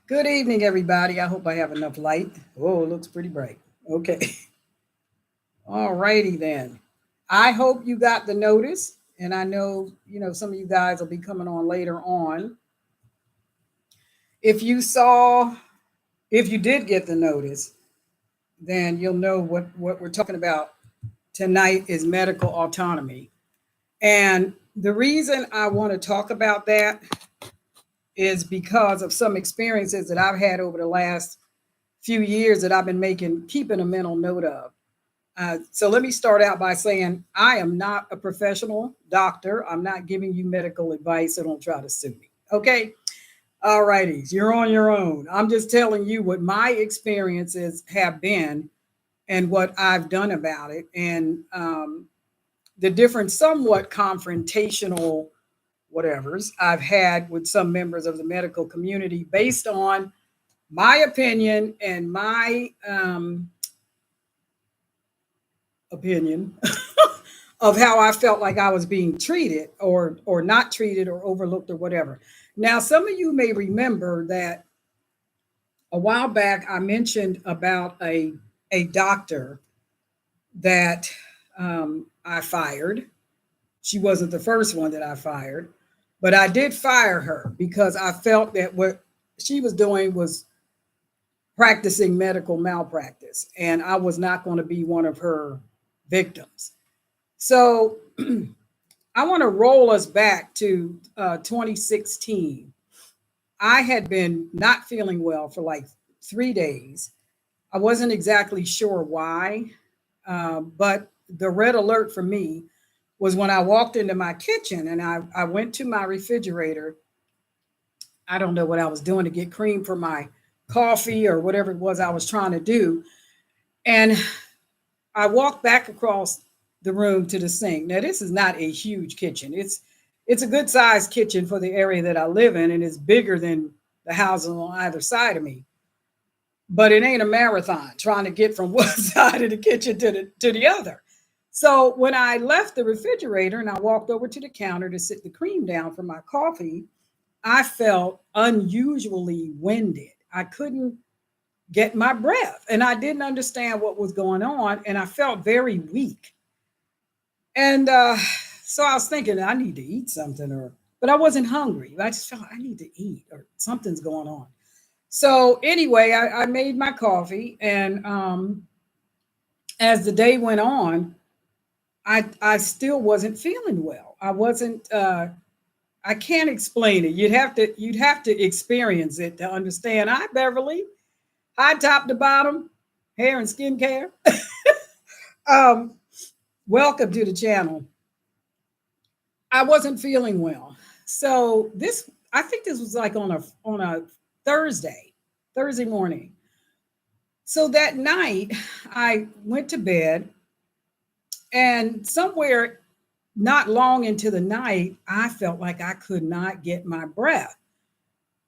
Good evening, everybody. I hope I have enough light. Oh, it looks pretty bright. Okay. All righty then. I hope you got the notice. And I know, some of you guys will be coming on later on. If you saw, if you did get the notice, then you'll know what we're talking about tonight is medical autonomy. And the reason I want to talk about that is because of some experiences that I've had over the last few years that I've been keeping a mental note of. So let me start out by saying I am not a professional doctor. I'm not giving you medical advice, so don't try to sue me. Okay. All righties. You're on your own. I'm just telling you what my experiences have been and what I've done about it. And the different, somewhat confrontational whatevers I've had with some members of the medical community based on my opinion and my opinion of how I felt like I was being treated or not treated or overlooked or whatever. Now, some of you may remember that a while back I mentioned about a doctor that I fired. She wasn't the first one that I fired, but I did fire her because I felt that what she was doing was practicing medical malpractice, and I was not going to be one of her victims. So I want to roll us back to 2016. I had been not feeling well for like 3 days. I wasn't exactly sure why, but the red alert for me was when I walked into my kitchen and I went to my refrigerator. I don't know what I was doing to get cream for my coffee or whatever it was I was trying to do. And I walked back across the room to the sink. Now, this is not a huge kitchen. It's a good sized kitchen for the area that I live in, and it's bigger than the houses on either side of me. But it ain't a marathon trying to get from one side of the kitchen to the other. So when I left the refrigerator and I walked over to the counter to sit the cream down for my coffee, I felt unusually winded. I couldn't get my breath and I didn't understand what was going on. And I felt very weak. And so I was thinking, I need to eat something, but I wasn't hungry. I just felt I need to eat or something's going on. So anyway, I made my coffee. And as the day went on, I still wasn't feeling well. I wasn't, I can't explain it. You'd have to experience it to understand. Hi, Beverly. Hi, top to bottom, hair and skincare. um, Welcome to the channel. I wasn't feeling well, so I think this was like on a Thursday morning. So that night, I went to bed, and somewhere not long into the night, I felt like I could not get my breath.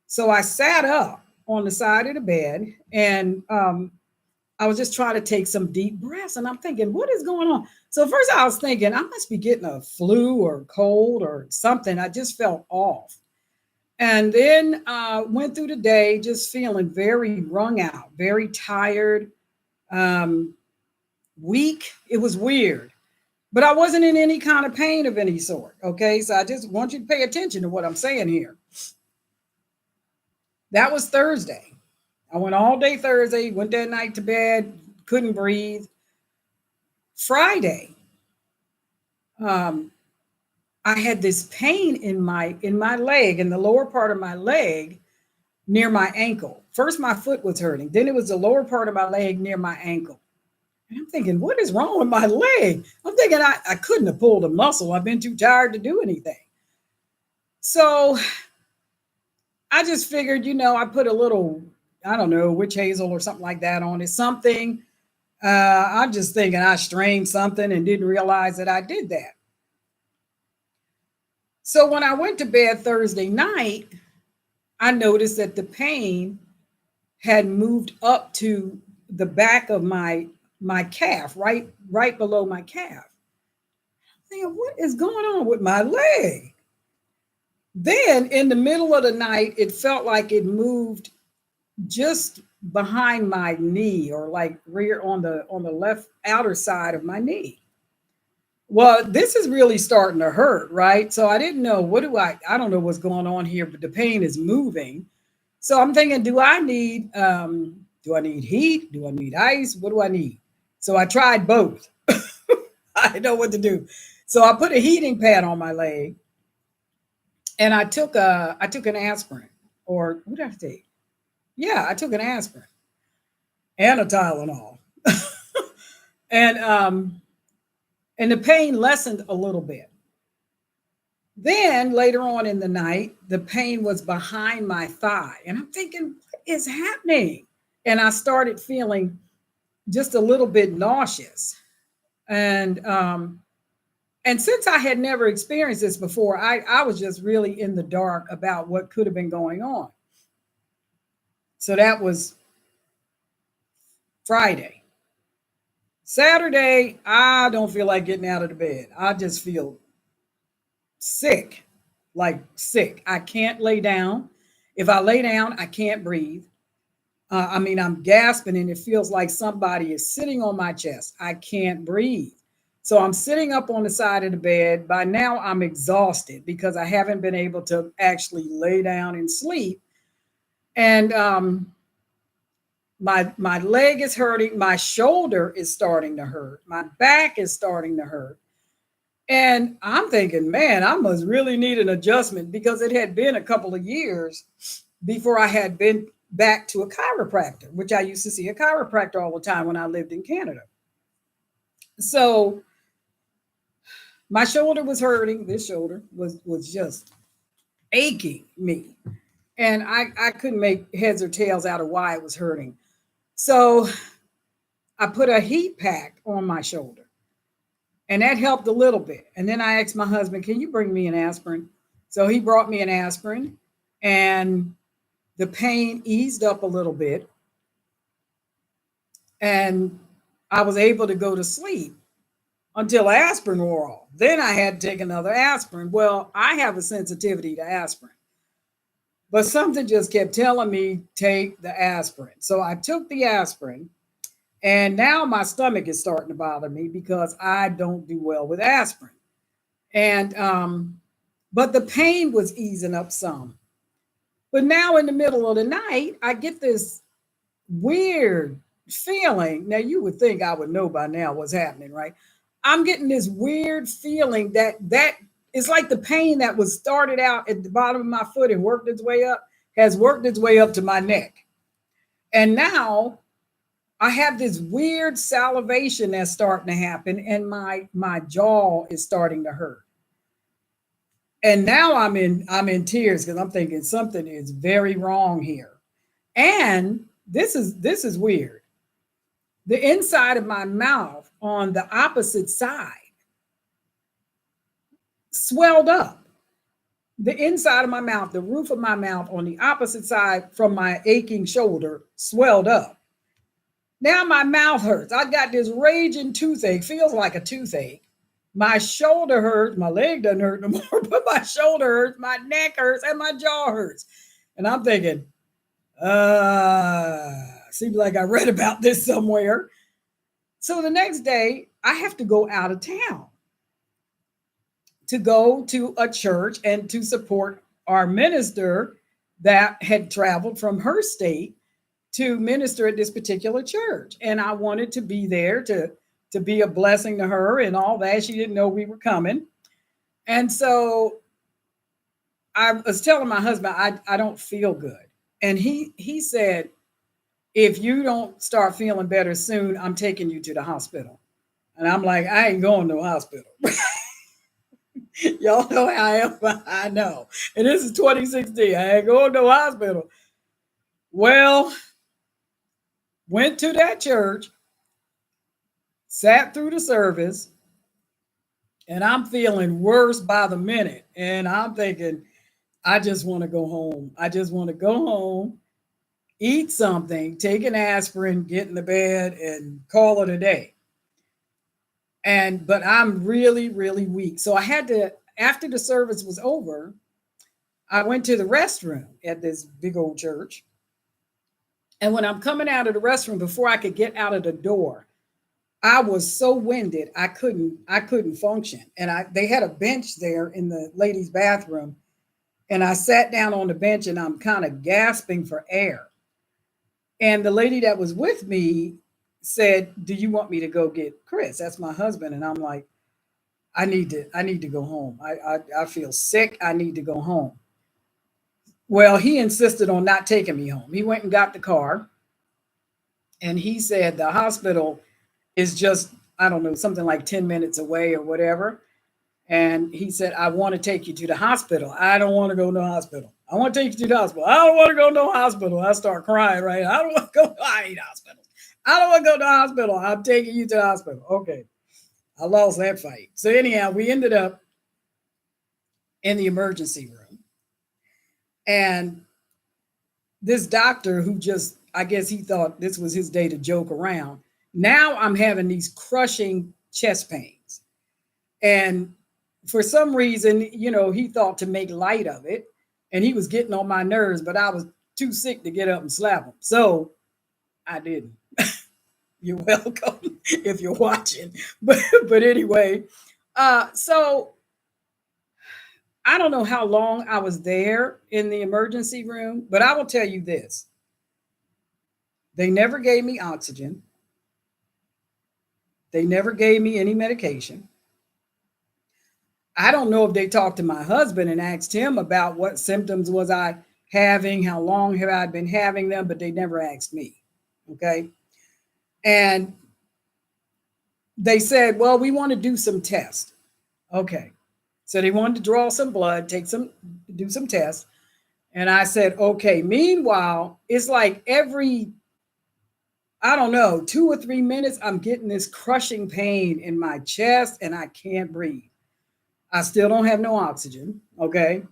So I sat up on the side of the bed and I was just trying to take some deep breaths. And I'm thinking, what is going on? So first I was thinking, I must be getting a flu or cold or something. I just felt off. And then went through the day just feeling very wrung out, very tired, weak. It was weird. But I wasn't in any kind of pain of any sort. Okay. So I just want you to pay attention to what I'm saying here. That was Thursday. I went all day Thursday, went that night to bed, couldn't breathe. Friday, I had this pain in my leg, in the lower part of my leg near my ankle. First, my foot was hurting. Then it was the lower part of my leg near my ankle. And I'm thinking, what is wrong with my leg? I'm thinking I couldn't have pulled a muscle. I've been too tired to do anything. So I just figured, I put a little, I don't know, witch hazel or something like that on it. Something. I'm just thinking I strained something and didn't realize that I did that. So when I went to bed Thursday night, I noticed that the pain had moved up to the back of my calf, right below my calf. I'm thinking, what is going on with my leg? Then in the middle of the night, it felt like it moved just behind my knee, or like rear on the left outer side of my knee. Well, this is really starting to hurt, right? So I didn't know, I don't know what's going on here, but the pain is moving. So I'm thinking, do I need heat? Do I need ice? What do I need? So I tried both. I didn't know what to do. So I put a heating pad on my leg, and I took an aspirin. Or what did I take? Yeah, I took an aspirin and a Tylenol. and and the pain lessened a little bit. Then later on in the night, the pain was behind my thigh. And I'm thinking, what is happening? And I started feeling just a little bit nauseous. And since I had never experienced this before, I was just really in the dark about what could have been going on. So that was Friday. Saturday, I don't feel like getting out of the bed. I just feel sick, like sick. I can't lay down. If I lay down, I can't breathe. I mean, I'm gasping and it feels like somebody is sitting on my chest. I can't breathe. So I'm sitting up on the side of the bed. By now, I'm exhausted because I haven't been able to actually lay down and sleep. And my leg is hurting. My shoulder is starting to hurt. My back is starting to hurt. And I'm thinking, man, I must really need an adjustment, because it had been a couple of years before I had been back to a chiropractor, which I used to see a chiropractor all the time when I lived in Canada. So my shoulder was hurting. This shoulder was just aching me. And I couldn't make heads or tails out of why it was hurting. So I put a heat pack on my shoulder, and that helped a little bit. And then I asked my husband, can you bring me an aspirin? So he brought me an aspirin, and the pain eased up a little bit. And I was able to go to sleep until aspirin wore off. Then I had to take another aspirin. Well, I have a sensitivity to aspirin, but something just kept telling me, take the aspirin. So I took the aspirin, and now my stomach is starting to bother me because I don't do well with aspirin. And but the pain was easing up some. But now in the middle of the night, I get this weird feeling. Now you would think I would know by now what's happening, right? I'm getting this weird feeling that it's like the pain that was started out at the bottom of my foot and worked its way up, has worked its way up to my neck. And now I have this weird salivation that's starting to happen, and my jaw is starting to hurt. And now I'm in tears because I'm thinking something is very wrong here. And this is weird. The inside of my mouth on the opposite side swelled up. The inside of my mouth, the roof of my mouth on the opposite side from my aching shoulder swelled up. Now my mouth hurts. I got this raging toothache, feels like a toothache. My shoulder hurts. My leg doesn't hurt no more, but my shoulder hurts, my neck hurts, and my jaw hurts. And I'm thinking, seems like I read about this somewhere. So the next day, I have to go out of town to go to a church and to support our minister that had traveled from her state to minister at this particular church. And I wanted to be there to be a blessing to her and all that. She didn't know we were coming. And so I was telling my husband, I don't feel good. And he said, if you don't start feeling better soon, I'm taking you to the hospital. And I'm like, I ain't going to the hospital. Y'all know how I am. I know. And this is 2016. I ain't going to the hospital. Well, went to that church, sat through the service, and I'm feeling worse by the minute. And I'm thinking, I just want to go home. I just want to go home, eat something, take an aspirin, get in the bed, and call it a day. But I'm really, really weak. So I had to, after the service was over, I went to the restroom at this big old church. And when I'm coming out of the restroom, before I could get out of the door, I was so winded I couldn't function. And they had a bench there in the ladies' bathroom, and I sat down on the bench and I'm kind of gasping for air. And the lady that was with me said, "Do you want me to go get Chris?" That's my husband. And I'm like, I need to go home. I feel sick. I need to go home. Well, he insisted on not taking me home. He went and got the car, and he said the hospital is just, I don't know, something like 10 minutes away or whatever. And he said, "I want to take you to the hospital." I don't want to go to the hospital. "I want to take you to the hospital." "I don't want to go to the hospital." I start crying, right? "I don't want to go. I hate hospitals. I don't want to go to the hospital. I'm taking you to the hospital." Okay. I lost that fight. So anyhow, we ended up in the emergency room. And this doctor, who just, I guess he thought this was his day to joke around. Now I'm having these crushing chest pains. And for some reason, he thought to make light of it. And he was getting on my nerves, but I was too sick to get up and slap him. So I didn't. You're welcome if you're watching. But anyway, so I don't know how long I was there in the emergency room, but I will tell you this. They never gave me oxygen. They never gave me any medication. I don't know if they talked to my husband and asked him about what symptoms was I having, how long have I been having them, but they never asked me. Okay. And they said, "Well, we want to do some tests." Okay. So they wanted to draw some blood, do some tests. And I said, "Okay." Meanwhile, it's like every, I don't know, 2 or 3 minutes, I'm getting this crushing pain in my chest and I can't breathe. I still don't have no oxygen. Okay.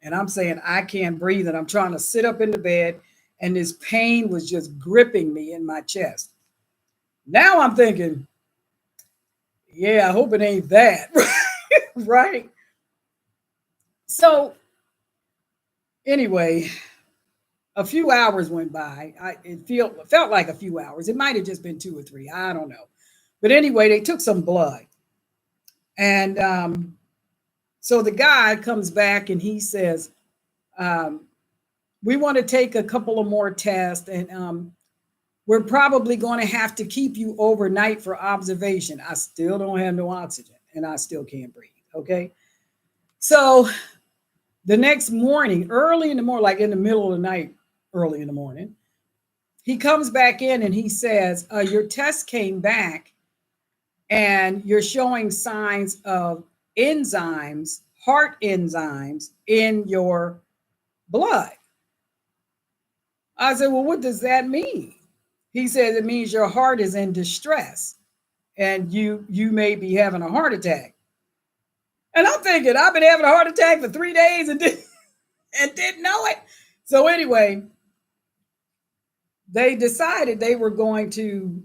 And I'm saying I can't breathe. And I'm trying to sit up in the bed. And this pain was just gripping me in my chest. Now I'm thinking, yeah, I hope it ain't that. Right. So anyway, a few hours went by. It felt like a few hours. It might have just been 2 or 3. I don't know. But anyway, they took some blood. And so the guy comes back and he says, um, "We want to take a couple of more tests, and we're probably going to have to keep you overnight for observation." I still don't have no oxygen and I still can't breathe. Okay. So the next morning, early in the morning, like in the middle of the night, early in the morning, he comes back in and he says, "Your test came back and you're showing signs of enzymes, heart enzymes in your blood." I said, "Well, what does that mean?" He says, "It means your heart is in distress and you may be having a heart attack." And I'm thinking, I've been having a heart attack for 3 days and didn't know it. So anyway, they decided they were going to,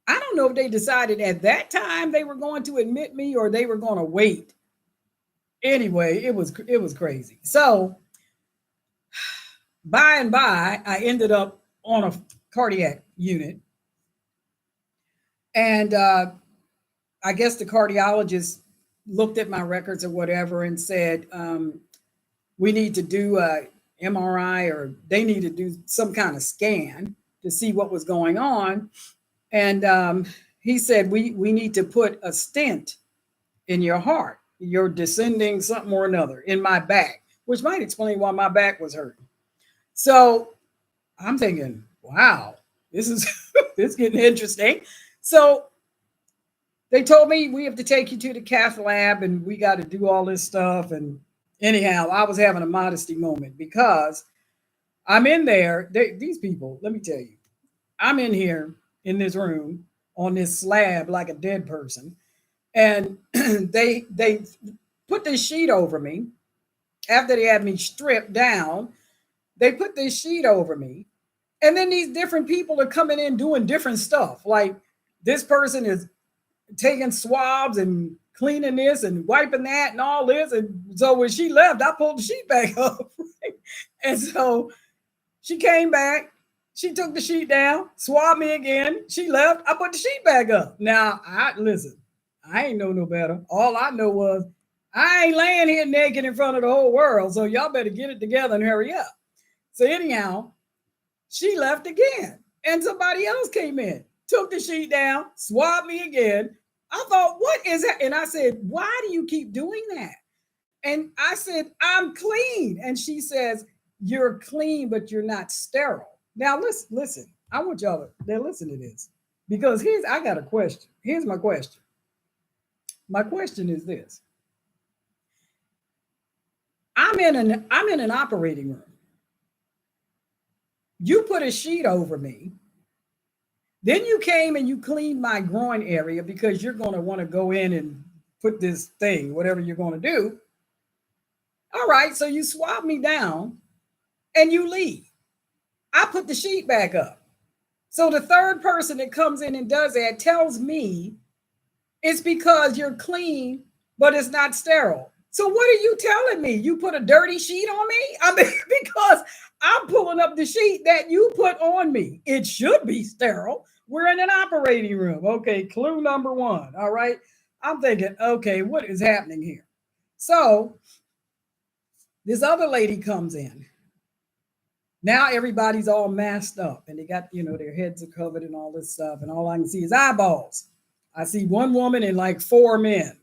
I don't know if they decided at that time they were going to admit me or they were going to wait. Anyway, it was crazy. So by and by, I ended up on a cardiac unit. And I guess the cardiologist looked at my records or whatever and said, "We need to do a MRI, or they need to do some kind of scan to see what was going on." And he said, we need to put a stent in your heart. You're descending something or another in my back, which might explain why my back was hurting. So I'm thinking, wow, this is this is getting interesting. So they told me, "We have to take you to the cath lab and we got to do all this stuff." And anyhow, I was having a modesty moment because I'm in there. These people, let me tell you, I'm in here in this room on this slab like a dead person. And they put this sheet over me after they had me stripped down. They put this sheet over me. And then these different people are coming in doing different stuff. Like this person is taking swabs and cleaning this and wiping that and all this. And so when she left, I pulled the sheet back up. And so she came back. She took the sheet down, swabbed me again. She left. I put the sheet back up. Now, I listen, I ain't know no better. All I know was I ain't laying here naked in front of the whole world. So y'all better get it together and hurry up. So anyhow, she left again. And somebody else came in, took the sheet down, swabbed me again. I thought, what is that? And I said, why do you keep doing that? And I said, I'm clean. And she says, you're clean, but you're not sterile. Now, listen. I want y'all to listen to this because I got a question. Here's my question. My question is this. I'm in an operating room. You put a sheet over me. Then you came and you cleaned my groin area because you're going to want to go in and put this thing, whatever you're going to do. All right, so you swab me down and you leave. I put the sheet back up. So the third person that comes in and does that tells me it's because you're clean, but it's not sterile. So what are you telling me? You put a dirty sheet on me? I mean, because I'm pulling up the sheet that you put on me. It should be sterile. We're in an operating room. Okay, clue number one. All right. I'm thinking, okay, what is happening here? So this other lady comes in. Now everybody's all masked up and they got, their heads are covered and all this stuff. And all I can see is eyeballs. I see one woman and like four men.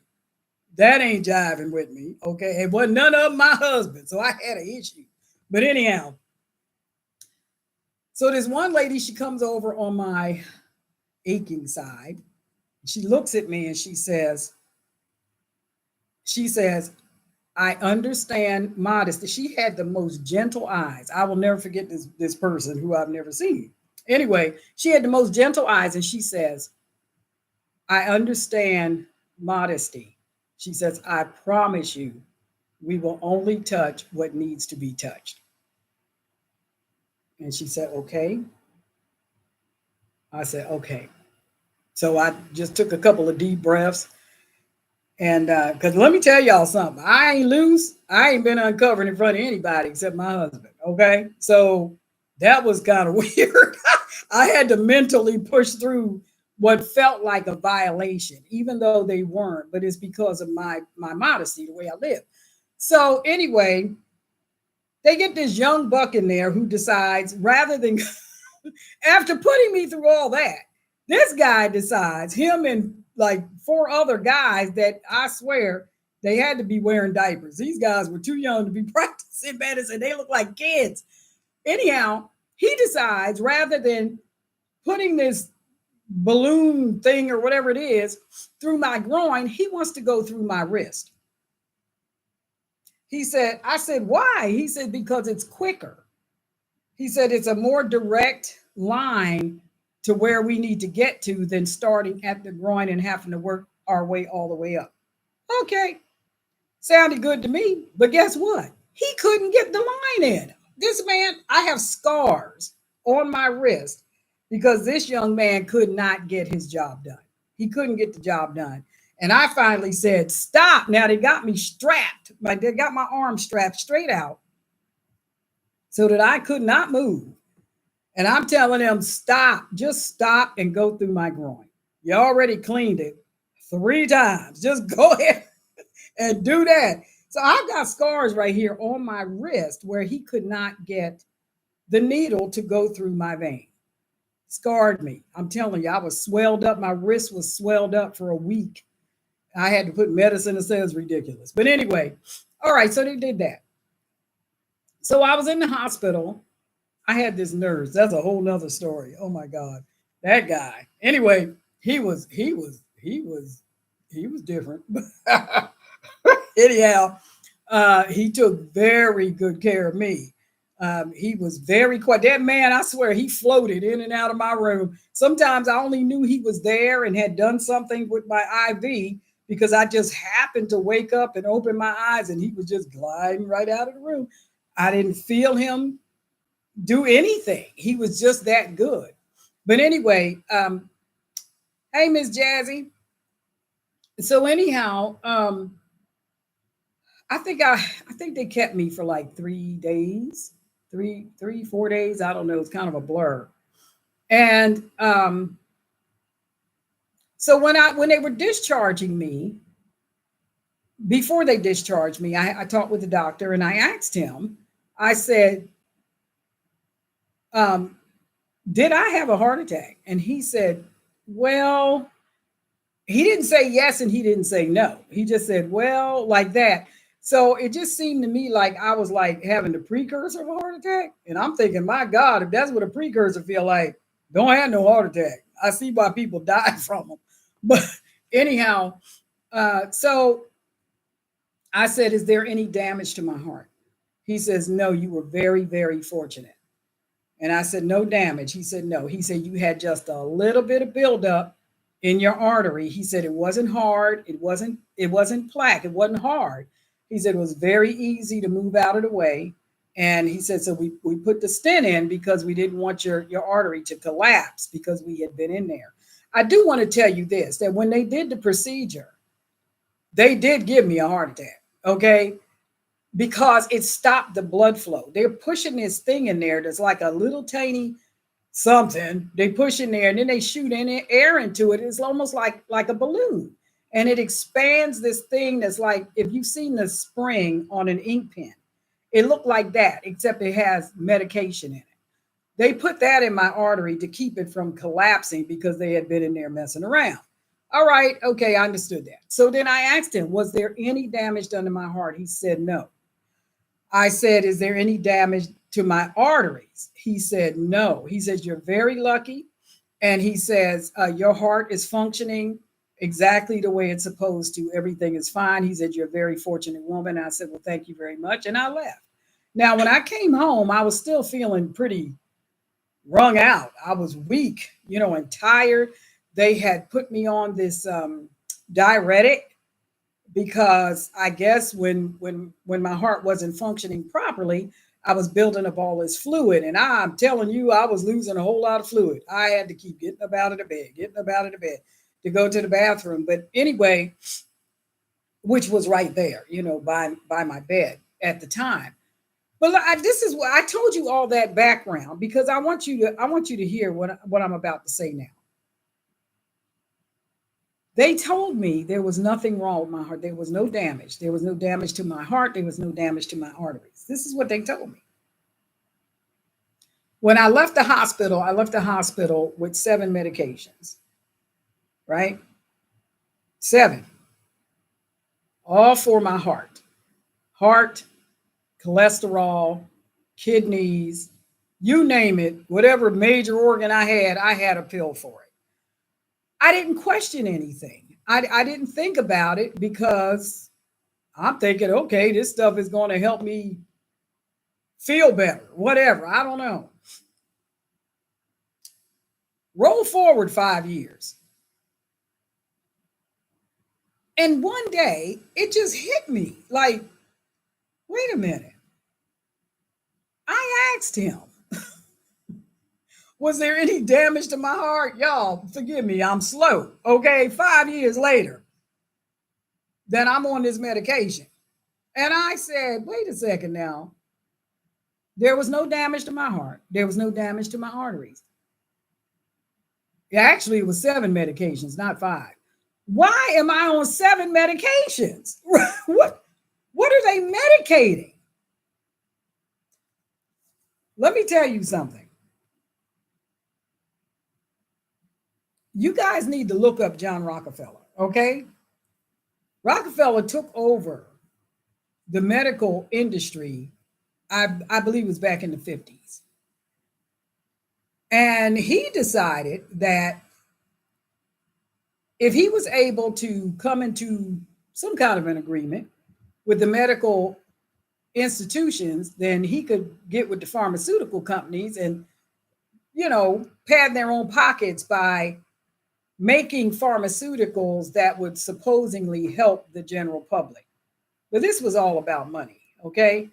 That ain't jiving with me. Okay. It wasn't none of my husband. So I had an issue. But anyhow, so this one lady, she comes over on my aching side. She looks at me and she says, I understand modesty. She had the most gentle eyes. I will never forget this person who I've never seen. Anyway, she had the most gentle eyes and she says, I understand modesty. She says, I promise you, we will only touch what needs to be touched. And she said, okay. I said, okay. So I just took a couple of deep breaths. And because let me tell y'all something, I ain't loose. I ain't been uncovered in front of anybody except my husband. Okay. So that was kind of weird. I had to mentally push through what felt like a violation, even though they weren't, but it's because of my modesty, the way I live. So anyway, they get this young buck in there who decides rather than, after putting me through all that, this guy decides, him and like four other guys that I swear they had to be wearing diapers. These guys were too young to be practicing medicine. They look like kids. Anyhow, he decides rather than putting this balloon thing or whatever it is through my groin, he wants to go through my wrist. I said, why? He said, because it's quicker. He said, it's a more direct line to where we need to get to than starting at the groin and having to work our way all the way up. Okay. Sounded good to me. But guess what? He couldn't get the line in. This man, I have scars on my wrist because this young man could not get his job done. He couldn't get the job done. And I finally said, stop. Now they got me strapped. They got my arm strapped straight out so that I could not move. And I'm telling them, stop, just stop and go through my groin. You already cleaned it 3 times. Just go ahead and do that. So I've got scars right here on my wrist where he could not get the needle to go through my vein. Scarred me. I'm telling you, I was swelled up. My wrist was swelled up for a week. I had to put medicine. It says ridiculous. But anyway, all right, so they did that. So I was in the hospital. I had this nurse. That's a whole nother story. Oh my God. That guy. Anyway, he was different. Anyhow, he took very good care of me. He was very quiet. That man, I swear, he floated in and out of my room. Sometimes I only knew he was there and had done something with my IV because I just happened to wake up and open my eyes and he was just gliding right out of the room. I didn't feel him do anything. He was just that good. But anyway, hey, Miss Jazzy. So anyhow, I think they kept me for like 3 days, three, 4 days. I don't know. It's kind of a blur. And so when they were discharging me, before they discharged me, I talked with the doctor and I asked him, I said, um, did I have a heart attack? And he said, well, he didn't say yes and he didn't say no. He just said, well, like that. So it just seemed to me like I was like having the precursor of a heart attack. And I'm thinking, my God, if that's what a precursor feel like, don't have no heart attack. I see why people die from them. But anyhow, so I said, is there any damage to my heart? He says, no, you were very, very fortunate. And I said, no damage. He said, no. He said, you had just a little bit of buildup in your artery. He said, it wasn't hard. It wasn't plaque. It wasn't hard. He said, it was very easy to move out of the way. And he said, so we put the stent in because we didn't want your artery to collapse because we had been in there. I do want to tell you this, that when they did the procedure, they did give me a heart attack. Okay. Because it stopped the blood flow. They're pushing this thing in there that's like a little tiny something. They push in there and then they shoot in air into it. It's almost like a balloon. And it expands this thing that's like, if you've seen the spring on an ink pen, it looked like that, except it has medication in it. They put that in my artery to keep it from collapsing because they had been in there messing around. All right, okay, I understood that. So then I asked him, was there any damage done to my heart? He said no. I said, is there any damage to my arteries? He said, no. He says, you're very lucky. And he says, your heart is functioning exactly the way it's supposed to. Everything is fine. He said, you're a very fortunate woman. I said, well, thank you very much. And I left. Now, when I came home, I was still feeling pretty wrung out. I was weak, and tired. They had put me on this diuretic because I guess when my heart wasn't functioning properly, I was building up all this fluid. And I'm telling you, I was losing a whole lot of fluid. I had to keep getting up out of the bed to go to the bathroom. But anyway, which was right there, by my bed at the time. But this is what I told you, all that background, because I want you to hear what I'm about to say now. They told me there was nothing wrong with my heart. There was no damage. There was no damage to my heart. There was no damage to my arteries. This is what they told me. When I left the hospital with 7 medications, right? 7, all for my heart, cholesterol, kidneys, you name it, whatever major organ I had a pill for it. I didn't question anything. I didn't think about it because I'm thinking, okay, this stuff is going to help me feel better, whatever. I don't know. Roll forward 5 years. And one day it just hit me like, wait a minute. I asked him, was there any damage to my heart? Y'all, forgive me, I'm slow. Okay, 5 years later, that I'm on this medication. And I said, wait a second now. There was no damage to my heart. There was no damage to my arteries. Actually, it was 7 medications, not 5. Why am I on 7 medications? What are they medicating? Let me tell you something. You guys need to look up John Rockefeller, okay? Rockefeller took over the medical industry, I believe it was back in the 50s. And he decided that if he was able to come into some kind of an agreement with the medical institutions, then he could get with the pharmaceutical companies and, pad their own pockets by making pharmaceuticals that would supposedly help the general public. But this was all about money, okay?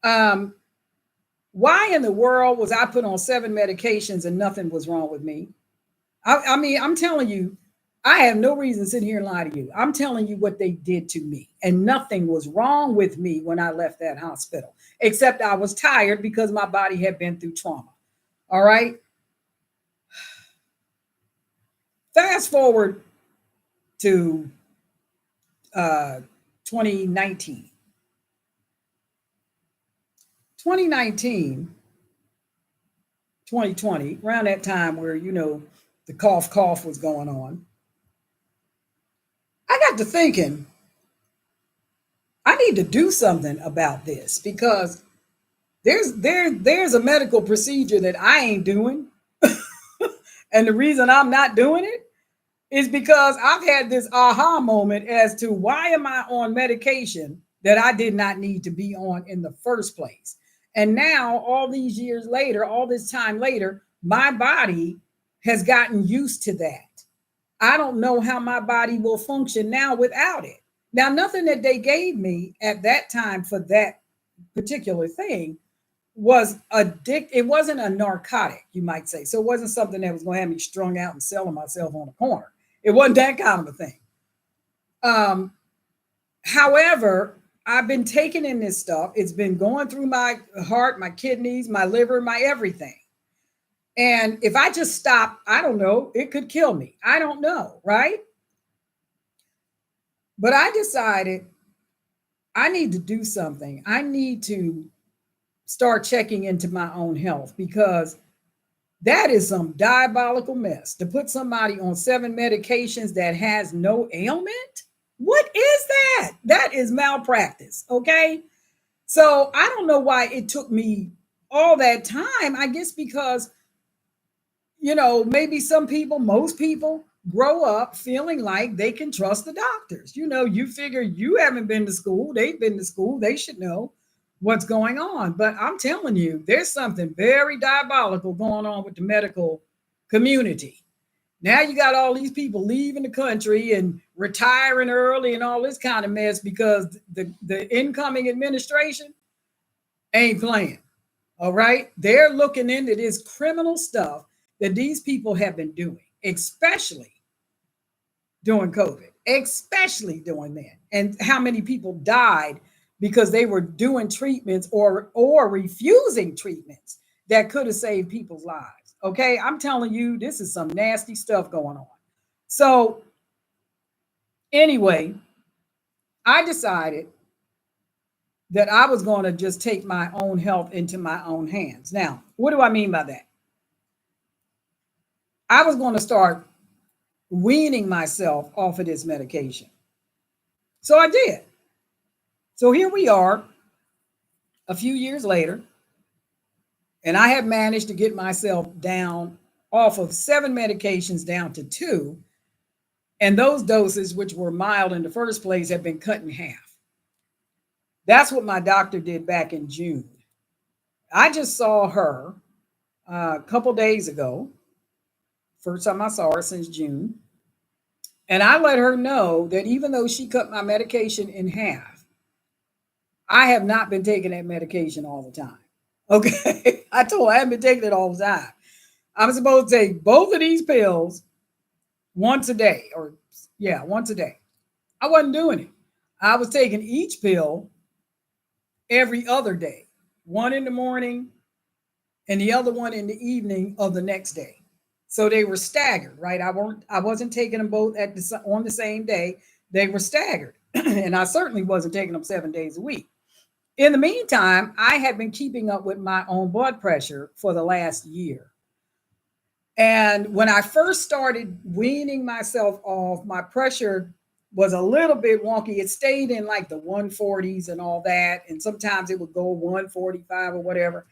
Why in the world was I put on 7 medications and nothing was wrong with me? I mean, I'm telling you, I have no reason to sit here and lie to you. I'm telling you what they did to me. And nothing was wrong with me when I left that hospital, except I was tired because my body had been through trauma. All right. Fast forward to 2019. 2019, 2020, around that time where, the cough was going on, I got to thinking, I need to do something about this because there's a medical procedure that I ain't doing. And the reason I'm not doing it is because I've had this aha moment as to why am I on medication that I did not need to be on in the first place. And now, all these years later, all this time later, my body has gotten used to that. I don't know how my body will function now without it. Now, nothing that they gave me at that time for that particular thing was it wasn't a narcotic, you might say. So it wasn't something that was going to have me strung out and selling myself on a corner. It wasn't that kind of a thing. However, I've been taking in this stuff. It's been going through my heart, my kidneys, my liver, my everything. And if I just stop, I don't know, it could kill me. I don't know, right? But I decided I need to do something. I need to start checking into my own health because that is some diabolical mess to put somebody on 7 medications that has no ailment. What is that? That is malpractice. Okay. So I don't know why it took me all that time. I guess because, maybe some people, most people grow up feeling like they can trust the doctors. You figure you haven't been to school. They've been to school. They should know what's going on. But I'm telling you, there's something very diabolical going on with the medical community. Now you got all these people leaving the country and retiring early and all this kind of mess because the incoming administration ain't playing. All right. They're looking into this criminal stuff that these people have been doing, especially during COVID, especially during that. And how many people died because they were doing treatments or refusing treatments that could have saved people's lives. Okay, I'm telling you, this is some nasty stuff going on. So anyway, I decided that I was going to just take my own health into my own hands. Now, what do I mean by that? I was going to start weaning myself off of this medication. So I did. So here we are a few years later, and I have managed to get myself down off of 7 medications down to 2. And those doses, which were mild in the first place, have been cut in half. That's what my doctor did back in June. I just saw her a couple days ago. First time I saw her since June. And I let her know that even though she cut my medication in half, I have not been taking that medication all the time. Okay. I told her I haven't been taking it all the time. I'm supposed to take both of these pills once a day, once a day. I wasn't doing it. I was taking each pill every other day, one in the morning and the other one in the evening of the next day. So they were staggered, right? I wasn't taking them both on the same day. They were staggered. And I certainly wasn't taking them 7 days a week. In the meantime, I had been keeping up with my own blood pressure for the last year. And when I first started weaning myself off, my pressure was a little bit wonky. It stayed in like the 140s and all that. And sometimes it would go 145 or whatever.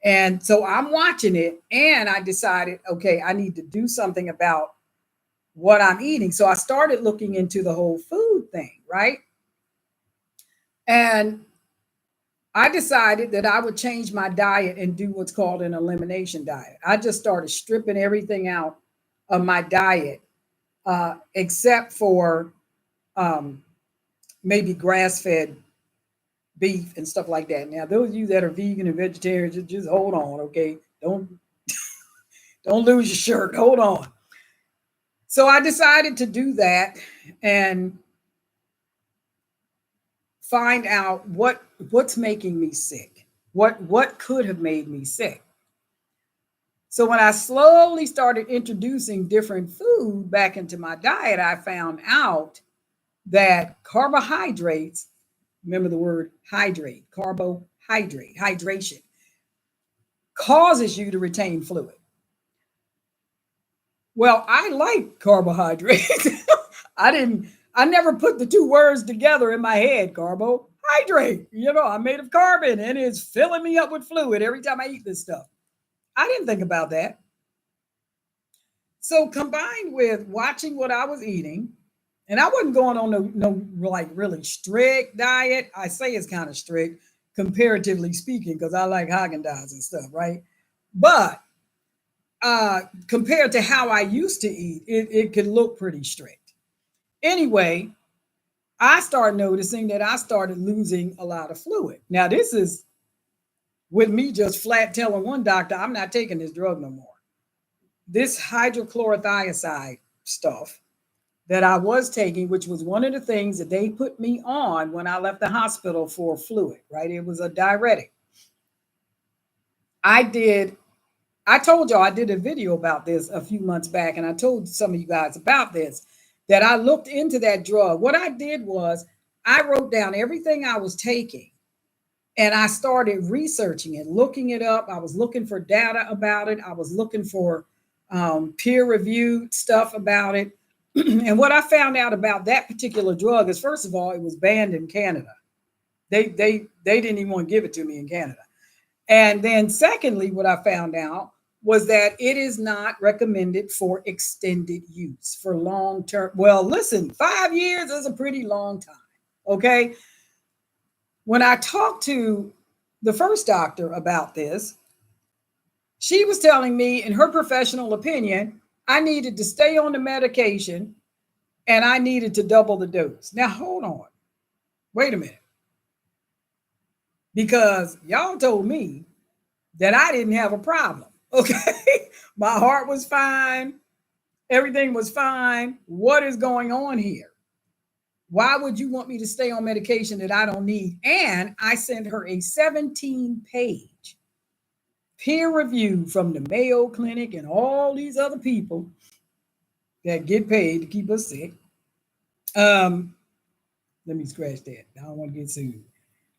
And so I'm watching it and I decided, okay, I need to do something about what I'm eating. So I started looking into the whole food thing, right? And I decided that I would change my diet and do what's called an elimination diet. I just started stripping everything out of my diet, except for maybe grass-fed beef and stuff like that. Now, those of you that are vegan and vegetarians, just hold on, okay? Don't lose your shirt. Hold on. So I decided to do that and find out what's making me sick. What could have made me sick? So when I slowly started introducing different food back into my diet, I found out that carbohydrates, remember the word hydrate, carbohydrate, hydration, causes you to retain fluid. Well, I like carbohydrates. I never put the two words together in my head, carbohydrate. I'm made of carbon and it's filling me up with fluid every time I eat this stuff. I didn't think about that. So combined with watching what I was eating, and I wasn't going on no like really strict diet. I say it's kind of strict, comparatively speaking, because I like Haagen-Dazs and stuff, right? But compared to how I used to eat, it could look pretty strict. Anyway, I started noticing that I started losing a lot of fluid. Now, this is with me just flat telling one doctor, I'm not taking this drug no more. This hydrochlorothiazide stuff that I was taking, which was one of the things that they put me on when I left the hospital for fluid, right? It was a diuretic. I told y'all I did a video about this a few months back, and I told some of you guys about this, that I looked into that drug. What I did was I wrote down everything I was taking and I started researching it, looking it up. I was looking for data about it. I was looking for peer-reviewed stuff about it. And what I found out about that particular drug is, first of all, it was banned in Canada. They didn't even want to give it to me in Canada. And then secondly, what I found out was that it is not recommended for extended use, for long term. Well, listen, 5 years is a pretty long time. Okay. When I talked to the first doctor about this, she was telling me, in her professional opinion, I needed to stay on the medication and I needed to double the dose. Now, hold on. Wait a minute. Because y'all told me that I didn't have a problem. Okay. My heart was fine. Everything was fine. What is going on here? Why would you want me to stay on medication that I don't need? And I sent her a 17-page peer review from the Mayo Clinic and all these other people that get paid to keep us sick. Let me scratch that. I don't want to get sued.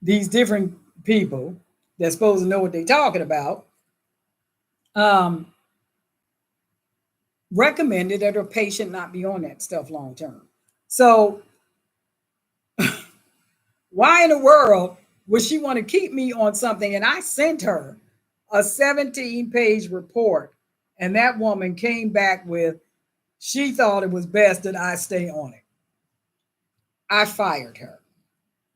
These different people that's supposed to know what they're talking about recommended that a patient not be on that stuff long term. So why in the world would she want to keep me on something? And I sent her a 17-page report, and that woman came back with, she thought it was best that I stay on it. I fired her.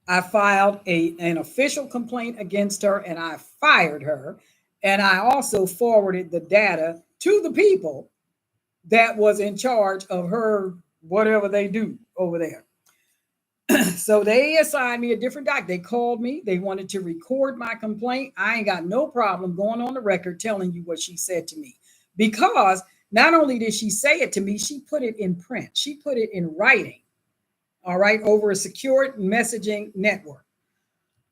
I filed an official complaint against her, and I fired her. And I also forwarded the data to the people that was in charge of her, whatever they do over there. So they assigned me a different doctor. They called me. They wanted to record my complaint. I ain't got no problem going on the record telling you what she said to me. Because not only did she say it to me, she put it in print. She put it in writing, all right, over a secured messaging network.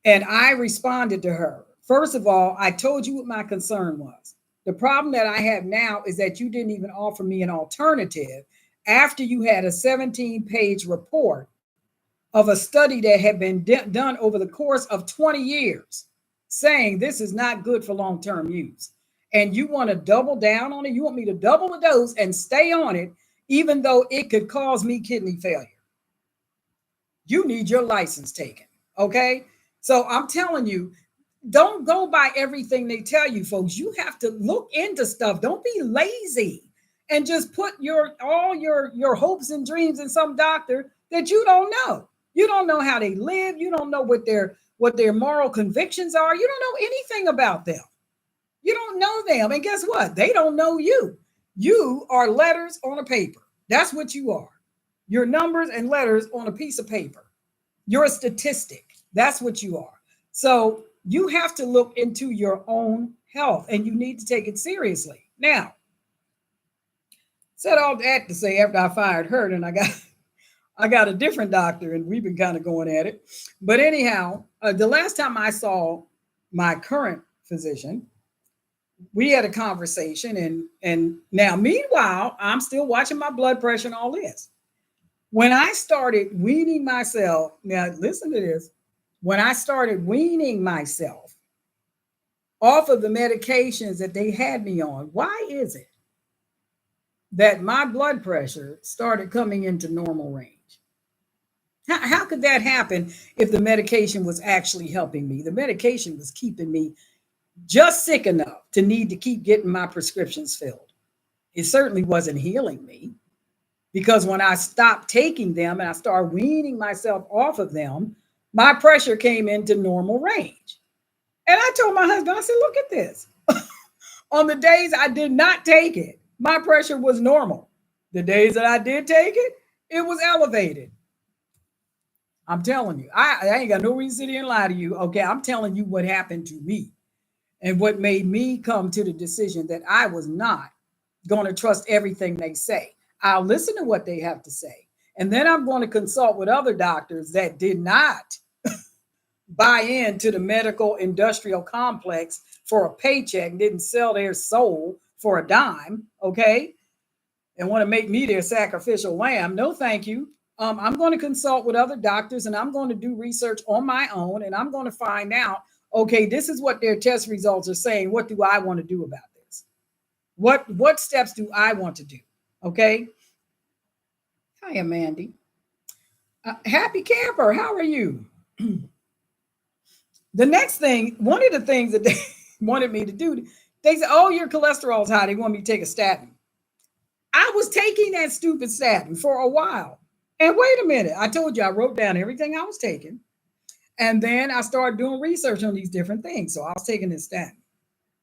And I responded to her. First of all, I told you what my concern was. The problem that I have now is that you didn't even offer me an alternative after you had a 17-page report of a study that had been done over the course of 20 years saying this is not good for long-term use. And you want to double down on it? You want me to double the dose and stay on it, even though it could cause me kidney failure? You need your license taken, okay? So I'm telling you, don't go by everything they tell you, folks. You have to look into stuff. Don't be lazy and just put all your hopes and dreams in some doctor that you don't know. You don't know how they live. You don't know what their moral convictions are. You don't know anything about them. You don't know them. And guess what? They don't know you. You are letters on a paper. That's what you are. You're numbers and letters on a piece of paper. You're a statistic. That's what you are. So you have to look into your own health and you need to take it seriously. Now, Said all that to say after I fired her, and I got a different doctor, and we've been kind of going at it. But anyhow, the last time I saw my current physician, we had a conversation, and now meanwhile, I'm still watching my blood pressure and all this. When I started weaning myself, now listen to this. When I started weaning myself off of the medications that they had me on, why is it that my blood pressure started coming into normal range? How could that happen if the medication was actually helping me? The medication was keeping me just sick enough to need to keep getting my prescriptions filled. It certainly wasn't healing me, because when I stopped taking them and I started weaning myself off of them, my pressure came into normal range. And I told my husband, I said, look at this. On the days I did not take it, my pressure was normal. The days that I did take it, it was elevated. I'm telling you, I ain't got no reason to sit here and lie to you. Okay, I'm telling you what happened to me and what made me come to the decision that I was not going to trust everything they say. I'll listen to what they have to say. And then I'm going to consult with other doctors that did not buy into the medical industrial complex for a paycheck, didn't sell their soul for a dime, okay? And want to make me their sacrificial lamb. No, thank you. I'm going to consult with other doctors, and I'm going to do research on my own, and I'm going to find out, okay, this is what their test results are saying. What do I want to do about this? What steps do I want to do? Okay. Hi, Amanda. Happy camper. How are you? The next thing, one of the things that they wanted me to do, they said, oh, your cholesterol's high. They want me to take a statin. I was taking that stupid statin for a while. And wait a minute, I told you I wrote down everything I was taking. And then I started doing research on these different things. So I was taking this statin.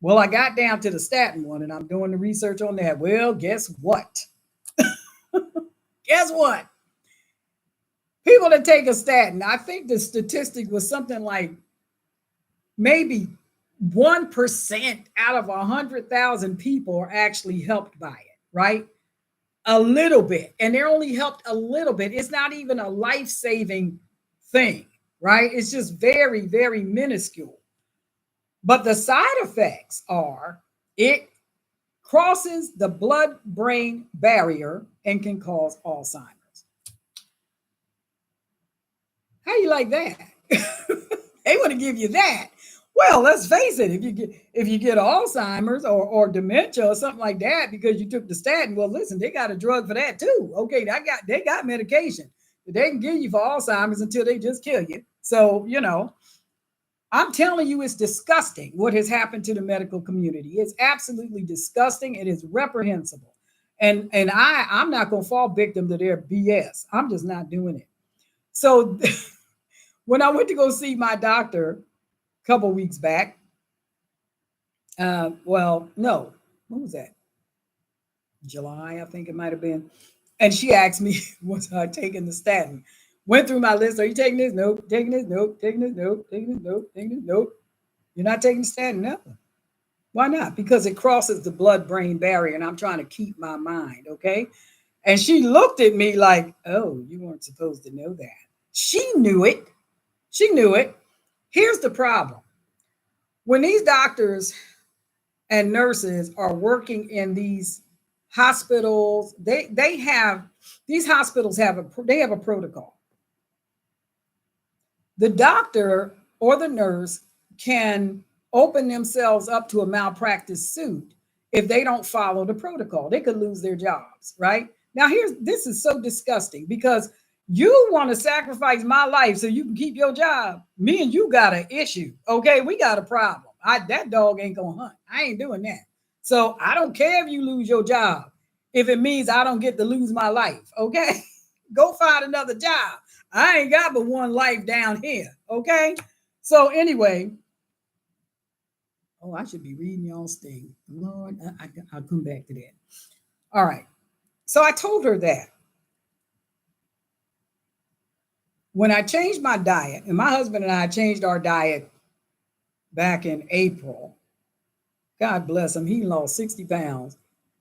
Well, I got down to the statin one, and I'm doing the research on that. Well, guess what? Guess what? People that take a statin, I think the statistic was something like maybe 1% out of 100,000 people are actually helped by it, right? A little bit. And they're only helped a little bit. It's not even a life-saving thing, right? It's just very, very minuscule. But the side effects are it crosses the blood-brain barrier and can cause Alzheimer's. How you like that? They want to give you that. Well, let's face it, if you get Alzheimer's or dementia or something like that because you took the statin, well, listen, they got a drug for that too. Okay, they got medication that they can give you for Alzheimer's until they just kill you. So, I'm telling you, it's disgusting what has happened to the medical community. It's absolutely disgusting. It is reprehensible. And I'm not going to fall victim to their BS. I'm just not doing it. So when I went to go see my doctor a couple weeks back, when was that? July, I think it might have been. And she asked me, was I taking the statin? Went through my list. Are you taking this? Nope. Taking this? Nope. Taking this? Nope. Taking this? Nope. Taking this? Nope. You're not taking the statin? No. Why not? Because it crosses the blood-brain barrier, and I'm trying to keep my mind, okay? And she looked at me like, oh, you weren't supposed to know that. She knew it. She knew it. Here's the problem. When these doctors and nurses are working in these hospitals, these hospitals have a protocol. The doctor or the nurse can open themselves up to a malpractice suit if they don't follow the protocol. They could lose their jobs, right? Now, this is so disgusting because you want to sacrifice my life so you can keep your job. Me and you got an issue, okay? We got a problem. That dog ain't gonna hunt. I ain't doing that. So I don't care if you lose your job if it means I don't get to lose my life, okay? Go find another job. I ain't got but one life down here, okay? So anyway, I should be reading y'all's thing. Lord, I'll come back to that. All right. So I told her that when I changed my diet, and my husband and I changed our diet back in April, God bless him, he lost 60 pounds.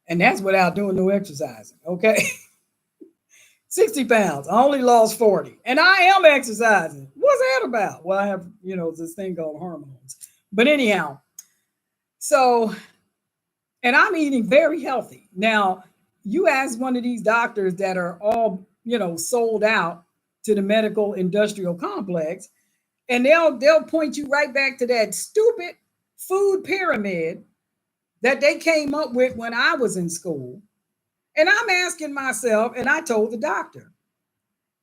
And that's without doing no exercising. Okay. 60 pounds. I only lost 40. And I am exercising. What's that about? Well, I have, this thing called hormones. But anyhow, so, and I'm eating very healthy. Now, you ask one of these doctors that are all, sold out to the medical industrial complex, and they'll point you right back to that stupid food pyramid that they came up with when I was in school. And I'm asking myself, and I told the doctor,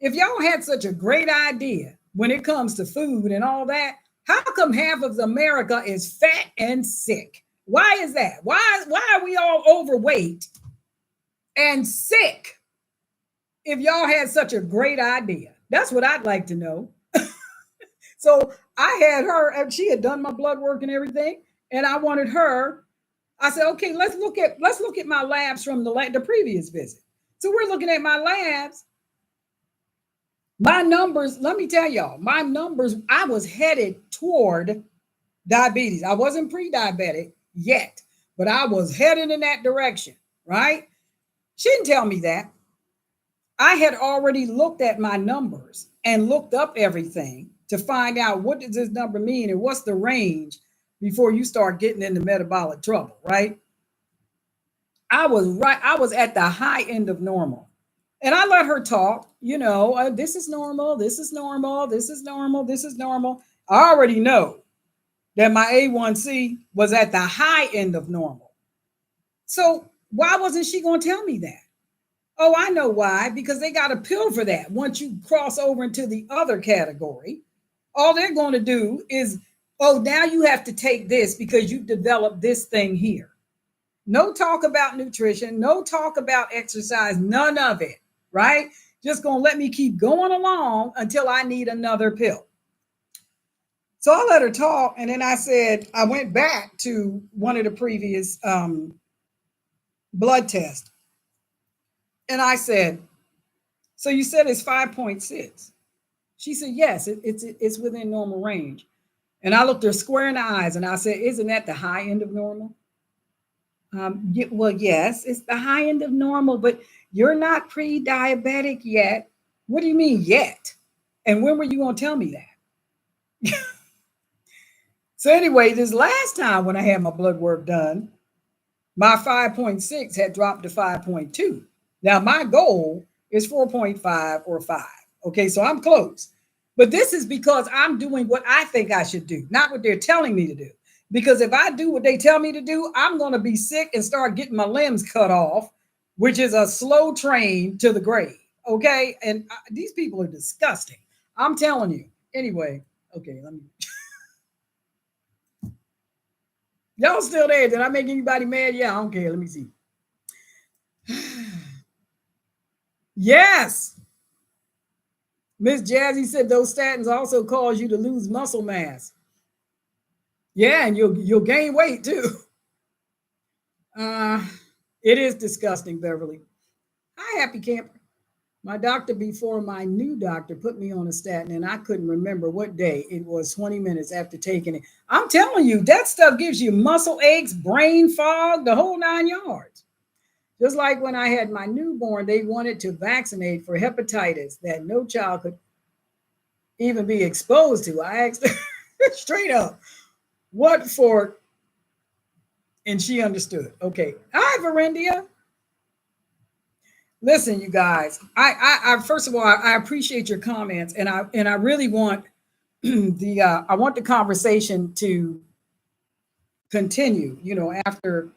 if y'all had such a great idea when it comes to food and all that, how come half of America is fat and sick? Why is that? Why are we all overweight and sick if y'all had such a great idea? That's what I'd like to know. So I had her, and she had done my blood work and everything, and I wanted her. I said, okay, let's look at my labs from the previous visit. So we're looking at my labs. My numbers, let me tell y'all, my numbers, I was headed toward diabetes. I wasn't pre-diabetic yet, but I was headed in that direction, right? She didn't tell me that. I had already looked at my numbers and looked up everything to find out what does this number mean and what's the range before you start getting into metabolic trouble, right? I was right. I was at the high end of normal. And I let her talk, this is normal, this is normal, this is normal, this is normal. I already know that my A1C was at the high end of normal. So why wasn't she going to tell me that? Oh, I know why, because they got a pill for that. Once you cross over into the other category, all they're going to do is, oh, now you have to take this because you've developed this thing here. No talk about nutrition, no talk about exercise, none of it, right? Just going to let me keep going along until I need another pill. So I let her talk. And then I went back to one of the previous blood tests. And I said, so you said it's 5.6. She said, yes, it's within normal range. And I looked her square in the eyes and I said, isn't that the high end of normal? Well, yes, it's the high end of normal, but you're not pre-diabetic yet. What do you mean yet? And when were you going to tell me that? So anyway, this last time when I had my blood work done, my 5.6 had dropped to 5.2. Now my goal is 4.5 or 5. Okay, so I'm close. But this is because I'm doing what I think I should do, not what they're telling me to do. Because if I do what they tell me to do, I'm going to be sick and start getting my limbs cut off, which is a slow train to the grave. Okay. And these people are disgusting. I'm telling you. Anyway, okay. Let me. Y'all still there? Did I make anybody mad? Yeah, I don't care. Let me see. Yes. Miss Jazzy said those statins also cause you to lose muscle mass. Yeah, and you'll gain weight too. It is disgusting, Beverly. Hi, Happy Camper. My doctor before my new doctor put me on a statin, and I couldn't remember what day. It was 20 minutes after taking it. I'm telling you, that stuff gives you muscle aches, brain fog, the whole 9 yards. Just like when I had my newborn, they wanted to vaccinate for hepatitis that no child could even be exposed to. I asked her straight up, what for? And she understood. Okay. Hi, Verendia. Listen, you guys, I first of all, I appreciate your comments, and I really want I want the conversation to continue, after.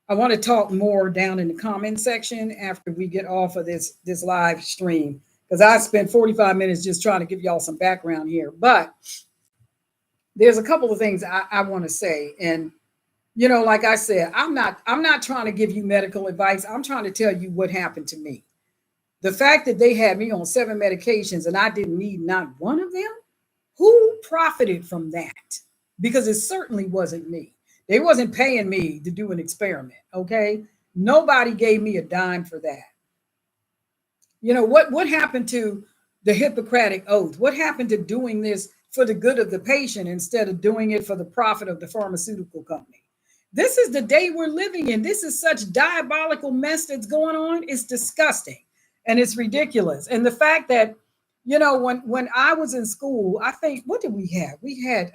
I want to talk more down in the comment section after we get off of this live stream, because I spent 45 minutes just trying to give y'all some background here. But there's a couple of things I want to say. And, like I said, I'm not trying to give you medical advice. I'm trying to tell you what happened to me. The fact that they had me on 7 medications and I didn't need not one of them, who profited from that? Because it certainly wasn't me. They wasn't paying me to do an experiment, okay? Nobody gave me a dime for that. What happened to the Hippocratic Oath? What happened to doing this for the good of the patient instead of doing it for the profit of the pharmaceutical company? This is the day we're living in. This is such diabolical mess that's going on. It's disgusting and it's ridiculous. And the fact that, when I was in school, I think, what did we have? We had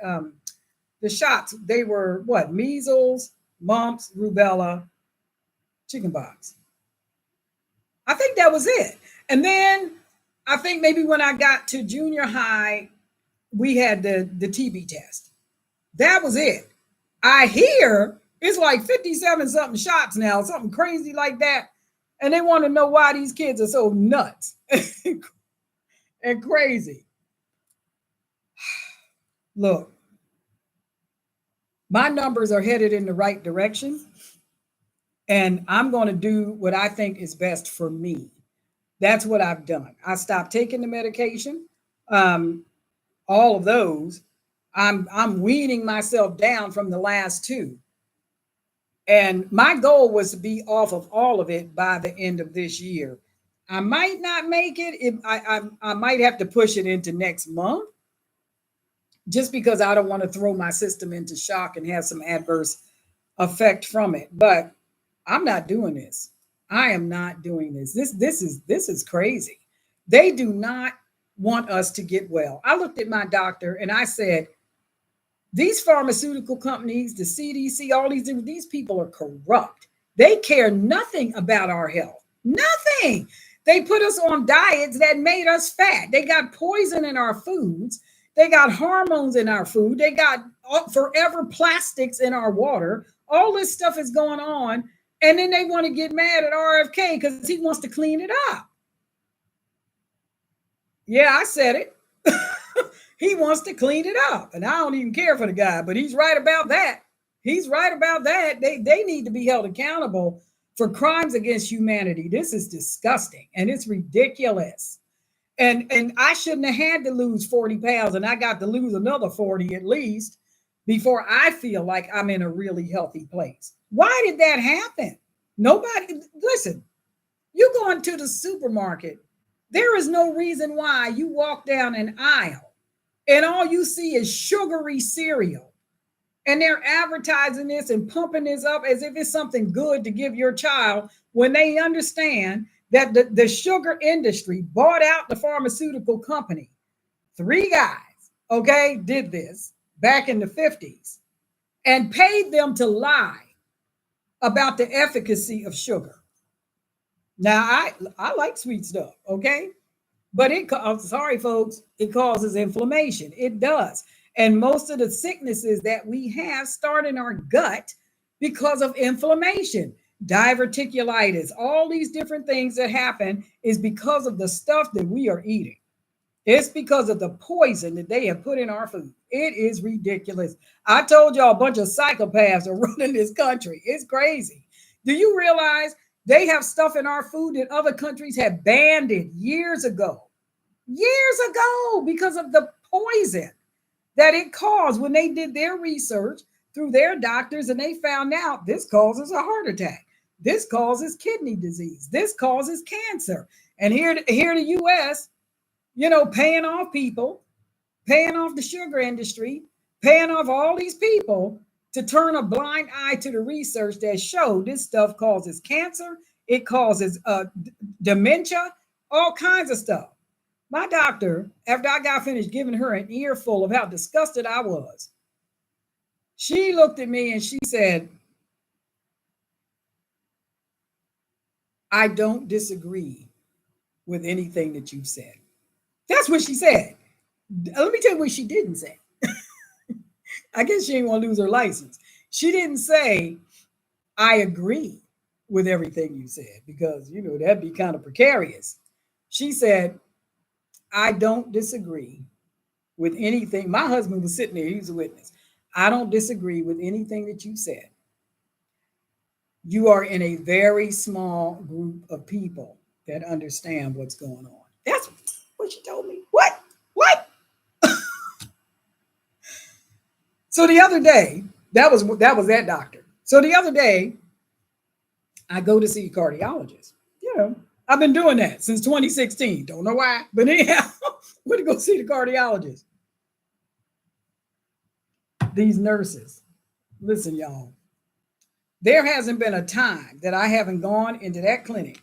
the shots. They were what? Measles, mumps, rubella, chickenpox. I think that was it. And then I think maybe when I got to junior high, we had the TB test. That was it. I hear it's like 57 something shots now, something crazy like that. And they want to know why these kids are so nuts and crazy. Look, my numbers are headed in the right direction, and I'm going to do what I think is best for me. That's what I've done. I stopped taking the medication, all of those. I'm weaning myself down from the last two. And my goal was to be off of all of it by the end of this year. I might not make it. I might have to push it into next month, just because I don't want to throw my system into shock and have some adverse effect from it. But I'm not doing this. I am not doing this. This is crazy. They do not want us to get well. I looked at my doctor and I said, these pharmaceutical companies, the CDC, all these people are corrupt. They care nothing about our health. Nothing. They put us on diets that made us fat. They got poison in our foods. They got hormones in our food. They got forever plastics in our water. All this stuff is going on. And then they want to get mad at RFK because he wants to clean it up. Yeah, I said it. He wants to clean it up. And I don't even care for the guy, but he's right about that. He's right about that. They need to be held accountable for crimes against humanity. This is disgusting and it's ridiculous. And I shouldn't have had to lose 40 pounds, and I got to lose another 40 at least before I feel like I'm in a really healthy place. Why did that happen? Nobody, listen, you go into the supermarket, there is no reason why you walk down an aisle and all you see is sugary cereal. And they're advertising this and pumping this up as if it's something good to give your child, when they understand that the sugar industry bought out the pharmaceutical company. 3 guys, okay, did this back in the 50s and paid them to lie about the efficacy of sugar. Now, I like sweet stuff, okay? But I'm sorry, folks, it causes inflammation. It does. And most of the sicknesses that we have start in our gut because of inflammation. Diverticulitis, all these different things that happen is because of the stuff that we are eating. It's because of the poison that they have put in our food. It is ridiculous. I told y'all a bunch of psychopaths are running this country. It's crazy. Do you realize they have stuff in our food that other countries have banned it years ago? Years ago, because of the poison that it caused when they did their research through their doctors, and they found out this causes a heart attack. This causes kidney disease. This causes cancer. And here the U.S., paying off people, paying off the sugar industry, paying off all these people to turn a blind eye to the research that showed this stuff causes cancer. It causes dementia, all kinds of stuff. My doctor, after I got finished giving her an earful of how disgusted I was, she looked at me and she said, I don't disagree with anything that you've said. That's what she said. Let me tell you what she didn't say. I guess she didn't want to lose her license. She didn't say, I agree with everything you said, because, that'd be kind of precarious. She said, I don't disagree with anything. My husband was sitting there. He was a witness. I don't disagree with anything that you said. You are in a very small group of people that understand what's going on. That's what she told me. What? So the other day, that was that doctor. So the other day, I go to see a cardiologist. I've been doing that since 2016. Don't know why, but anyhow, went to go see the cardiologist. These nurses, listen, y'all. There hasn't been a time that I haven't gone into that clinic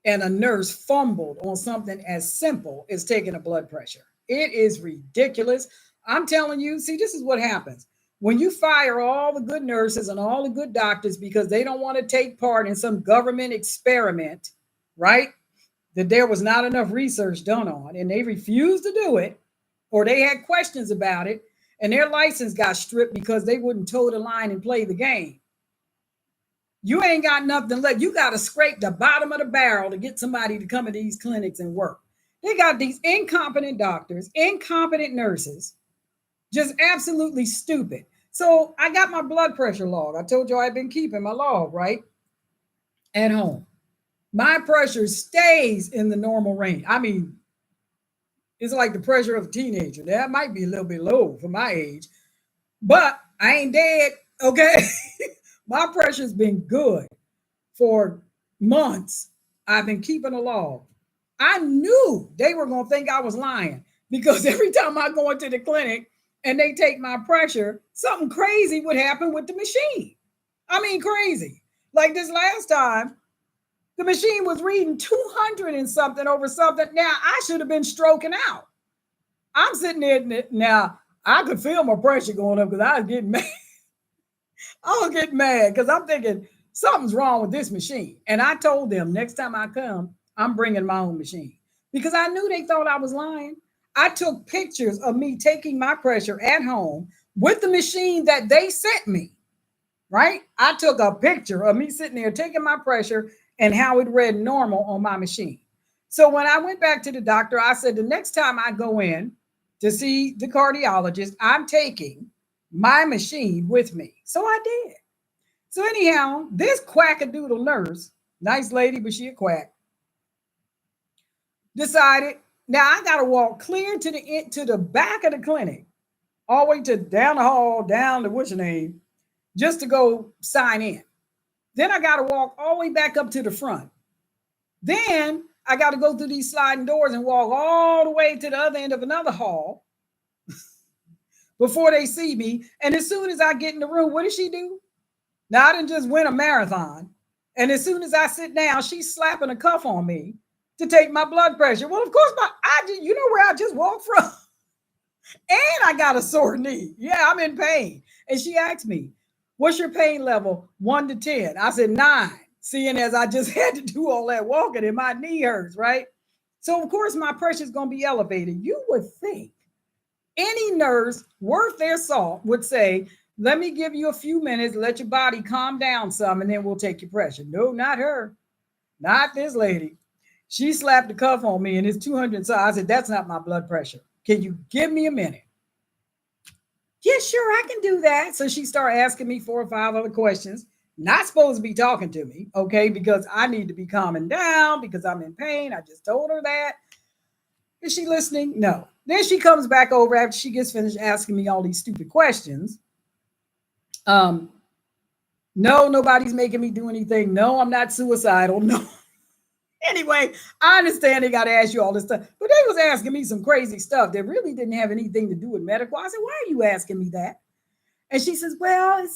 and a nurse fumbled on something as simple as taking a blood pressure. It is ridiculous. I'm telling you, see, this is what happens. When you fire all the good nurses and all the good doctors because they don't want to take part in some government experiment, right? That there was not enough research done on, and they refused to do it, or they had questions about it, and their license got stripped because they wouldn't toe the line and play the game. You ain't got nothing left. You got to scrape the bottom of the barrel to get somebody to come into these clinics and work. They got these incompetent doctors, incompetent nurses, just absolutely stupid. So I got my blood pressure log. I told you I've been keeping my log, right? At home. My pressure stays in the normal range. I mean, it's like the pressure of a teenager. That might be a little bit low for my age, but I ain't dead, okay? My pressure's been good for months. I've been keeping a log. I knew they were going to think I was lying because every time I go into the clinic and they take my pressure, something crazy would happen with the machine. I mean, crazy. Like this last time, the machine was reading 200 and something over something. Now, I should have been stroking out. I'm sitting there now. I could feel my pressure going up because I was getting mad. I was getting mad because I'm thinking something's wrong with this machine. And I told them next time I come, I'm bringing my own machine because I knew they thought I was lying. I took pictures of me taking my pressure at home with the machine that they sent me, right? I took a picture of me sitting there taking my pressure and how it read normal on my machine. So when I went back to the doctor, I said, the next time I go in to see the cardiologist, I'm taking my machine with me. So I did. So anyhow, this quackadoodle nurse, nice lady, but she a quack, decided now I got to walk clear to the back of the clinic, all the way to down the hall, down to what's your name, just to go sign in. Then I got to walk all the way back up to the front. Then I got to go through these sliding doors and walk all the way to the other end of another hall before they see me. And as soon as I get in the room, what does she do? Now, I didn't just win a marathon. And as soon as I sit down, she's slapping a cuff on me to take my blood pressure. Well, of course, you know where I just walked from? And I got a sore knee. Yeah, I'm in pain. And she asked me, what's your pain level? 1 to 10. I said 9, seeing as I just had to do all that walking and my knee hurts, right? So, of course, my pressure is going to be elevated. You would think any nurse worth their salt would say, let me give you a few minutes, let your body calm down some, and then we'll take your pressure. No, not her. Not this lady. She slapped the cuff on me and it's 200. So I said, that's not my blood pressure. Can you give me a minute? Yeah, sure, I can do that. So she started asking me 4 or 5 other questions. Not supposed to be talking to me, okay, because I need to be calming down because I'm in pain. I just told her that. Is she listening? No. Then she comes back over after she gets finished asking me all these stupid questions. No, nobody's making me do anything. No, I'm not suicidal. No. Anyway, I understand they got to ask you all this stuff, but they was asking me some crazy stuff that really didn't have anything to do with medical. I said, why are you asking me that? And she says, well,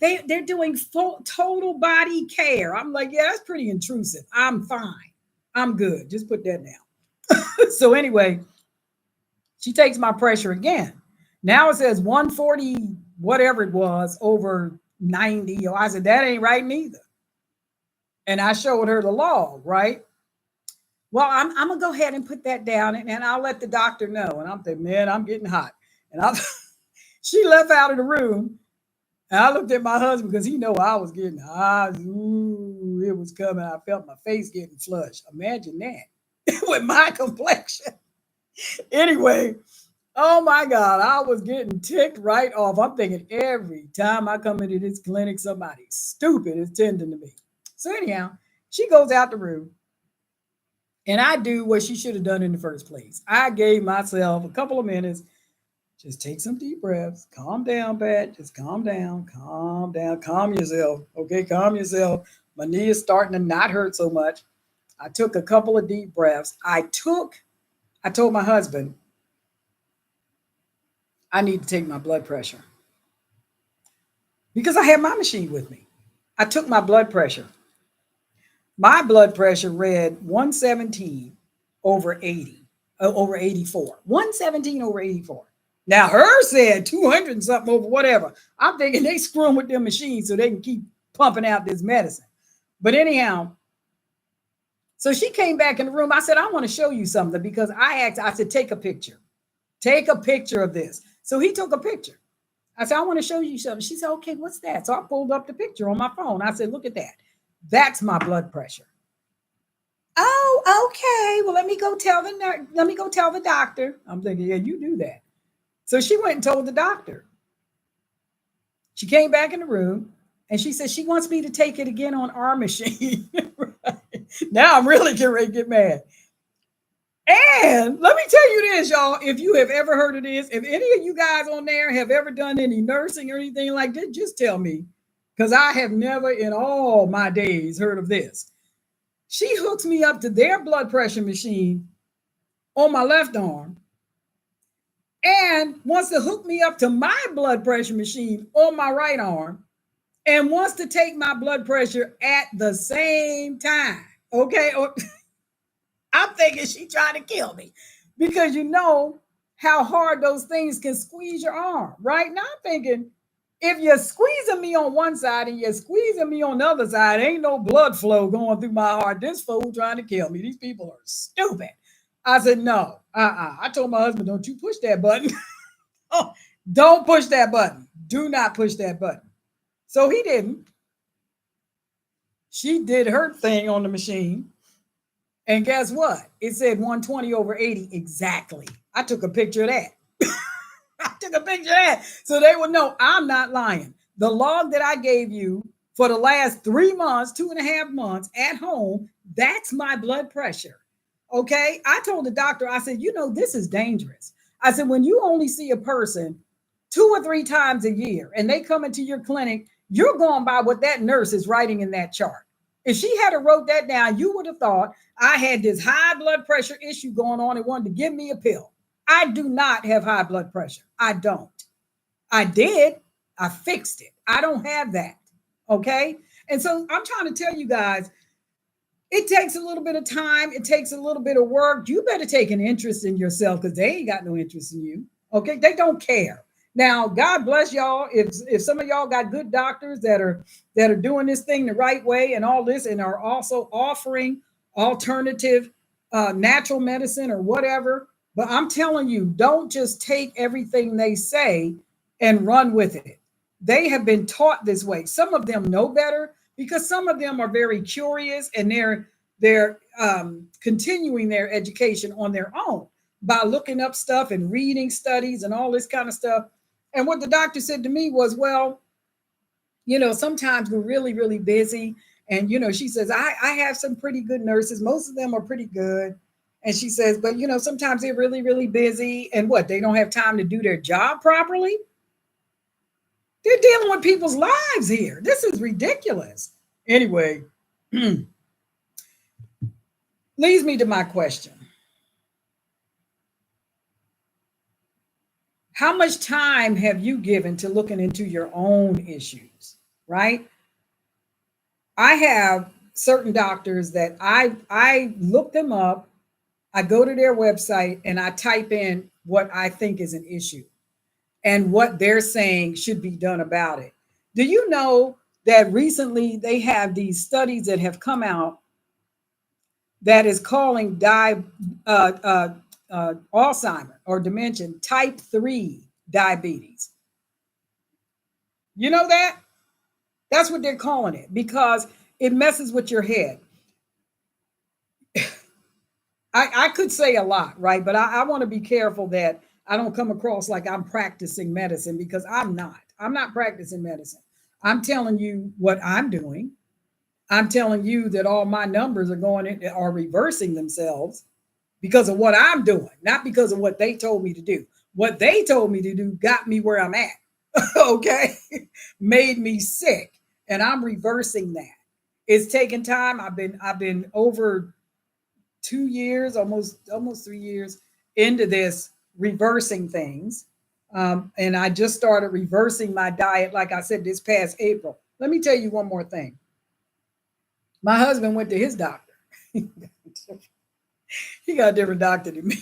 they're doing total body care. I'm like, yeah, that's pretty intrusive. I'm fine. I'm good. Just put that down. So anyway, she takes my pressure again. Now it says 140, whatever it was, over 90. I said, that ain't right neither. And I showed her the log, right? Well, I'm going to go ahead and put that down and I'll let the doctor know. And I'm thinking, man, I'm getting hot. And she left out of the room. And I looked at my husband because he knew I was getting hot. Ooh, it was coming. I felt my face getting flushed. Imagine that with my complexion. Anyway, oh my God, I was getting ticked right off. I'm thinking every time I come into this clinic, somebody stupid is tending to me. So anyhow, she goes out the room and I do what she should have done in the first place. I gave myself a couple of minutes. Just take some deep breaths. Calm down, Pat. Just calm down, calm yourself. Okay, calm yourself. My knee is starting to not hurt so much. I took a couple of deep breaths. I told my husband, I need to take my blood pressure because I had my machine with me. I took my blood pressure. My blood pressure read 117 over 80, over 84. 117 over 84. Now her said 200 and something over whatever. I'm thinking they screwing with their machines so they can keep pumping out this medicine. But anyhow, so she came back in the room. I said, I want to show you something because I said, take a picture. Take a picture of this. So he took a picture. I said, I want to show you something. She said, okay, what's that? So I pulled up the picture on my phone. I said, look at that. That's my blood pressure. Oh, okay. Well, let me go tell the nurse. Let me go tell the doctor. I'm thinking, yeah, you do that. So she went and told the doctor. She came back in the room and she said she wants me to take it again on our machine. Right? Now I'm really getting ready to get mad. And let me tell you this, y'all. If you have ever heard of this, if any of you guys on there have ever done any nursing or anything like that, just tell me. Because I have never in all my days heard of this. She hooks me up to their blood pressure machine on my left arm and wants to hook me up to my blood pressure machine on my right arm and wants to take my blood pressure at the same time. Okay. I'm thinking she trying to kill me because you know how hard those things can squeeze your arm, right? Now I'm thinking, if you're squeezing me on one side and you're squeezing me on the other side, ain't no blood flow going through my heart. This fool trying to kill me. These people are stupid. I said, no, I told my husband, don't you push that button. Oh, don't push that button. Do not push that button. So he didn't. She did her thing on the machine. And guess what? It said 120 over 80 exactly. I took a picture of that. I took a picture of that so they would know I'm not lying. The log that I gave you for the last 3 months, 2.5 months at home, that's my blood pressure. Okay. I told the doctor, I said, you know, this is dangerous. I said, when you only see a person 2 or 3 times a year and they come into your clinic, you're going by what that nurse is writing in that chart. If she had wrote that down, you would have thought I had this high blood pressure issue going on and wanted to give me a pill. I do not have high blood pressure. I don't. I did. I fixed it. I don't have that. Okay. And so I'm trying to tell you guys, it takes a little bit of time. It takes a little bit of work. You better take an interest in yourself because they ain't got no interest in you. Okay. They don't care. Now, God bless y'all. If some of y'all got good doctors that are doing this thing the right way and all this and are also offering alternative natural medicine or whatever. But I'm telling you, don't just take everything they say and run with it. They have been taught this way. Some of them know better because some of them are very curious and they're continuing their education on their own by looking up stuff and reading studies and all this kind of stuff. And what the doctor said to me was, well, you know, sometimes we're really, really busy. And, you know, she says, I have some pretty good nurses. Most of them are pretty good. And she says, but, you know, sometimes they're really, really busy. And what, they don't have time to do their job properly? They're dealing with people's lives here. This is ridiculous. Anyway, leads me to my question. How much time have you given to looking into your own issues, right? I have certain doctors that I look them up, I go to their website and I type in what I think is an issue and what they're saying should be done about it. Do you know that recently they have these studies that have come out that is calling Alzheimer or dementia type 3 diabetes? You know that? That's what they're calling it because it messes with your head. I could say a lot, right? But I want to be careful that I don't come across like I'm practicing medicine because I'm not. I'm not practicing medicine. I'm telling you what I'm doing. I'm telling you that all my numbers are reversing themselves because of what I'm doing, not because of what they told me to do. What they told me to do got me where I'm at. Okay. Made me sick. And I'm reversing that. It's taken time. I've been over 2 years, almost 3 years into this reversing things. And I just started reversing my diet, like I said, this past April. Let me tell you one more thing. My husband went to his doctor. He got a different doctor than me.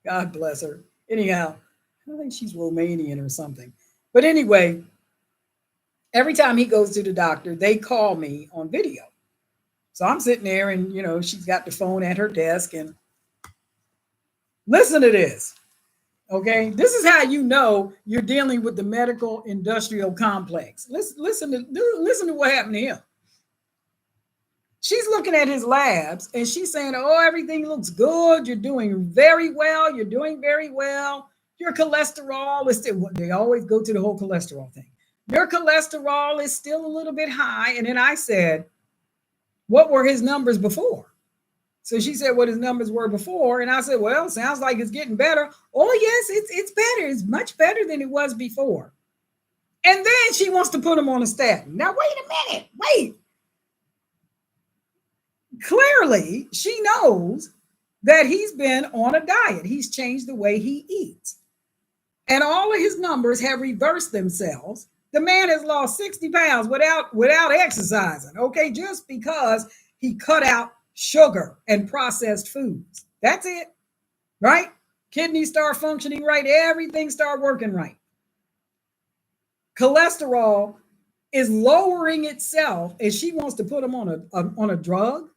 God bless her. Anyhow, I think she's Romanian or something. But anyway, every time he goes to the doctor, they call me on video. So I'm sitting there and, she's got the phone at her desk and listen to this. Okay. This is how you know you're dealing with the medical industrial complex. Listen to what happened to him. She's looking at his labs and she's saying, oh, everything looks good. You're doing very well. You're doing very well. Your cholesterol is still, they always go to the whole cholesterol thing. Your cholesterol is still a little bit high. And then I said, what were his numbers before? So she said what his numbers were before. And I said, well, sounds like it's getting better. Oh, yes, it's better. It's much better than it was before. And then she wants to put him on a statin. Now, wait a minute. Wait. Clearly, she knows that he's been on a diet. He's changed the way he eats. And all of his numbers have reversed themselves. The man has lost 60 pounds without exercising, okay, just because he cut out sugar and processed foods. That's it, right? Kidneys start functioning right. Everything start working right. Cholesterol is lowering itself, and she wants to put him on a drug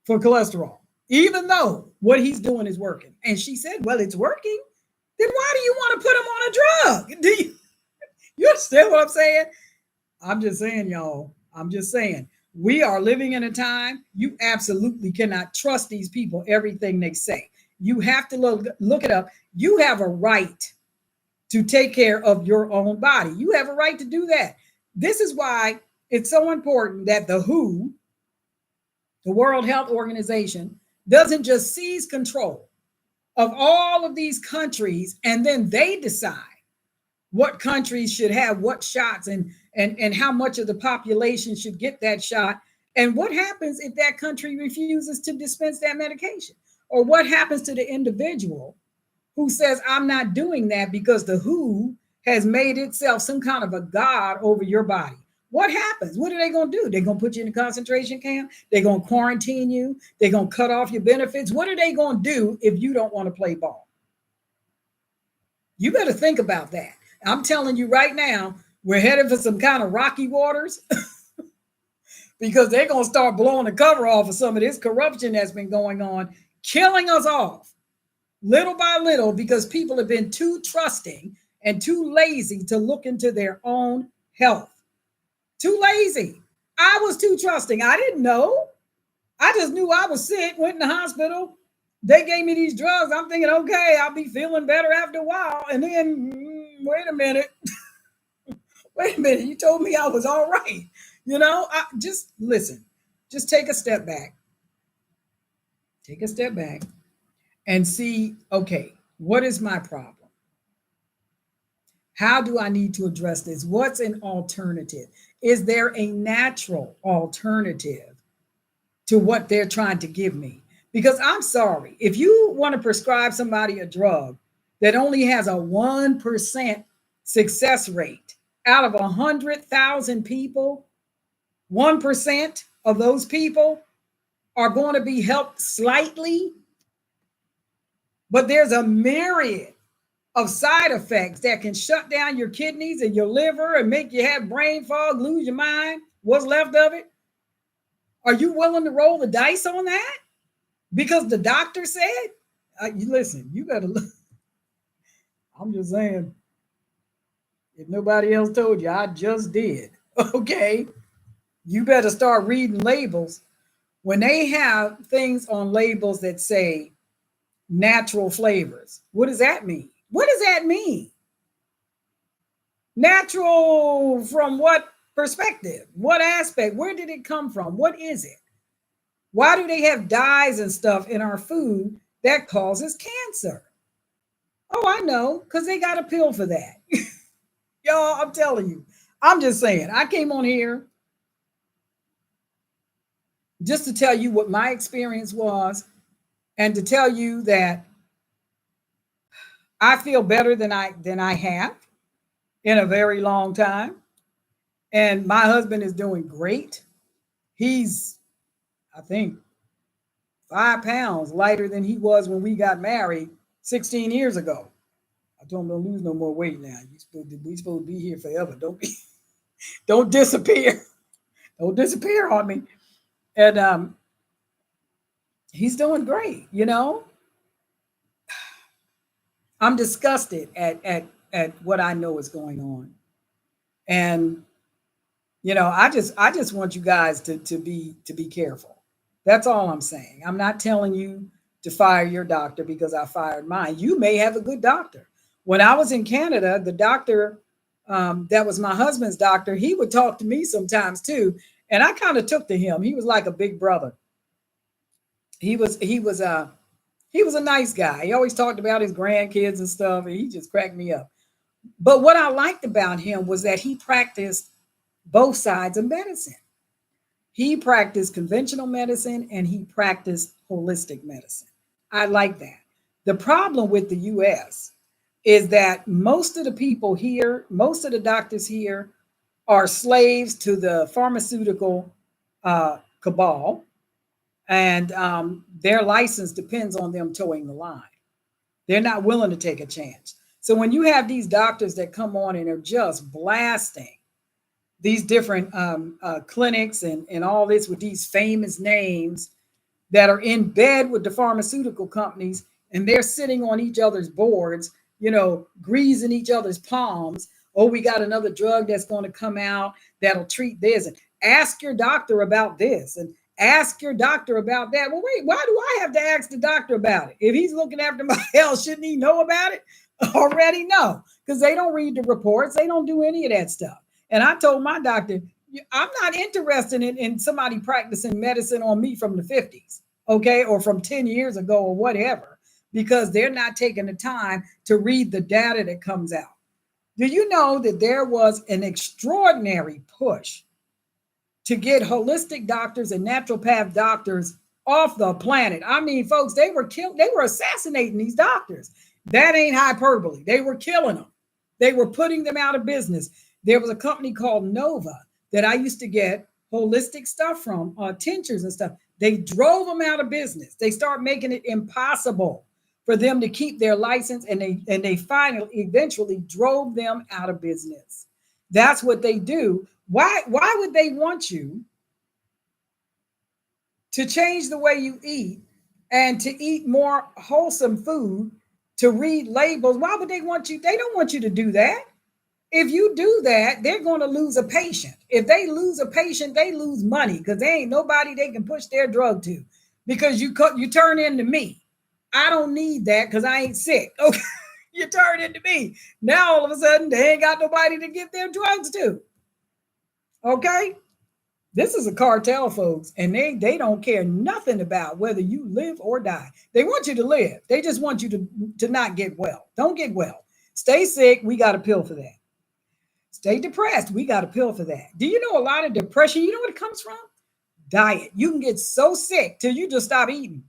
for cholesterol, even though what he's doing is working. And she said, well, it's working. Then why do you want to put him on a drug? Do you understand what I'm saying? I'm just saying, y'all. I'm just saying. We are living in a time you absolutely cannot trust these people, everything they say. You have to look it up. You have a right to take care of your own body. You have a right to do that. This is why it's so important that the WHO, the World Health Organization, doesn't just seize control of all of these countries and then they decide what countries should have what shots and how much of the population should get that shot. And what happens if that country refuses to dispense that medication? Or what happens to the individual who says, I'm not doing that because the WHO has made itself some kind of a god over your body? What happens? What are they going to do? They're going to put you in a concentration camp. They're going to quarantine you. They're going to cut off your benefits. What are they going to do if you don't want to play ball? You better think about that. I'm telling you right now, we're headed for some kind of rocky waters because they're going to start blowing the cover off of some of this corruption that's been going on, killing us off little by little because people have been too trusting and too lazy to look into their own health. Too lazy. I was too trusting. I didn't know. I just knew I was sick, went in the hospital. They gave me these drugs. I'm thinking, okay, I'll be feeling better after a while. And then, wait a minute. Wait a minute. You told me I was all right. Just listen. Just take a step back. Take a step back and see, okay, what is my problem? How do I need to address this? What's an alternative? Is there a natural alternative to what they're trying to give me? Because I'm sorry, if you want to prescribe somebody a drug that only has a 1% success rate out of 100,000 people, 1% of those people are going to be helped slightly, but there's a myriad of side effects that can shut down your kidneys and your liver and make you have brain fog, lose your mind, what's left of it. Are you willing to roll the dice on that? Because the doctor said, listen, you better look. I'm just saying, if nobody else told you, I just did. Okay. You better start reading labels. When they have things on labels that say natural flavors, what does that mean? What does that mean? Natural from what perspective? What aspect? Where did it come from? What is it? Why do they have dyes and stuff in our food that causes cancer? Oh, I know, because they got a pill for that. Y'all, I'm telling you. I'm just saying, I came on here just to tell you what my experience was and to tell you that I feel better than I have in a very long time. And my husband is doing great. He's, I think, 5 pounds lighter than he was when we got married 16 years ago. I told him, don't lose no more weight now. We supposed to be here forever. Don't disappear. Don't disappear on me. And he's doing great, you know. I'm disgusted at what I know is going on. And I just want you guys to be careful. That's all I'm saying. I'm not telling you to fire your doctor because I fired mine. You may have a good doctor. When I was in Canada, the doctor that was my husband's doctor, he would talk to me sometimes too, and I kind of took to him. He was like a big brother. He was a nice guy. He always talked about his grandkids and stuff, and he just cracked me up. But what I liked about him was that he practiced both sides of medicine. He practiced conventional medicine and he practiced holistic medicine. I like that. The problem with the US is that most of the people here, most of the doctors here are slaves to the pharmaceutical cabal, and their license depends on them towing the line. They're not willing to take a chance. So when you have these doctors that come on and are just blasting these different clinics and all this with these famous names that are in bed with the pharmaceutical companies, and they're sitting on each other's boards, greasing each other's palms. Oh, we got another drug that's going to come out that'll treat this. And ask your doctor about this. And ask your doctor about that. Well, wait, why do I have to ask the doctor about it? If he's looking after my health, shouldn't he know about it already? No, because they don't read the reports. They don't do any of that stuff. And I told my doctor, I'm not interested in somebody practicing medicine on me from the 50s, okay, or from 10 years ago or whatever, because they're not taking the time to read the data that comes out. Do you know that there was an extraordinary push to get holistic doctors and naturopath doctors off the planet? I mean, folks, they were assassinating these doctors. That ain't hyperbole. They were killing them. They were putting them out of business. There was a company called Nova that I used to get holistic stuff from, tinctures and stuff. They drove them out of business. They start making it impossible for them to keep their license, and they finally eventually drove them out of business. That's what they do. Why would they want you to change the way you eat and to eat more wholesome food, to read labels? Why would they want you? They don't want you to do that. If you do that, they're going to lose a patient. If they lose a patient, they lose money because there ain't nobody they can push their drug to, because you turn into me. I don't need that because I ain't sick. Okay, you turn into me. Now all of a sudden they ain't got nobody to give their drugs to. Okay, this is a cartel, folks, and they don't care nothing about whether you live or die. They want you to live. They just want you to not get well. Don't get well. Stay sick. We got a pill for that. Stay depressed. We got a pill for that. Do you know a lot of depression, you know what it comes from? Diet. You can get so sick till you just stop eating.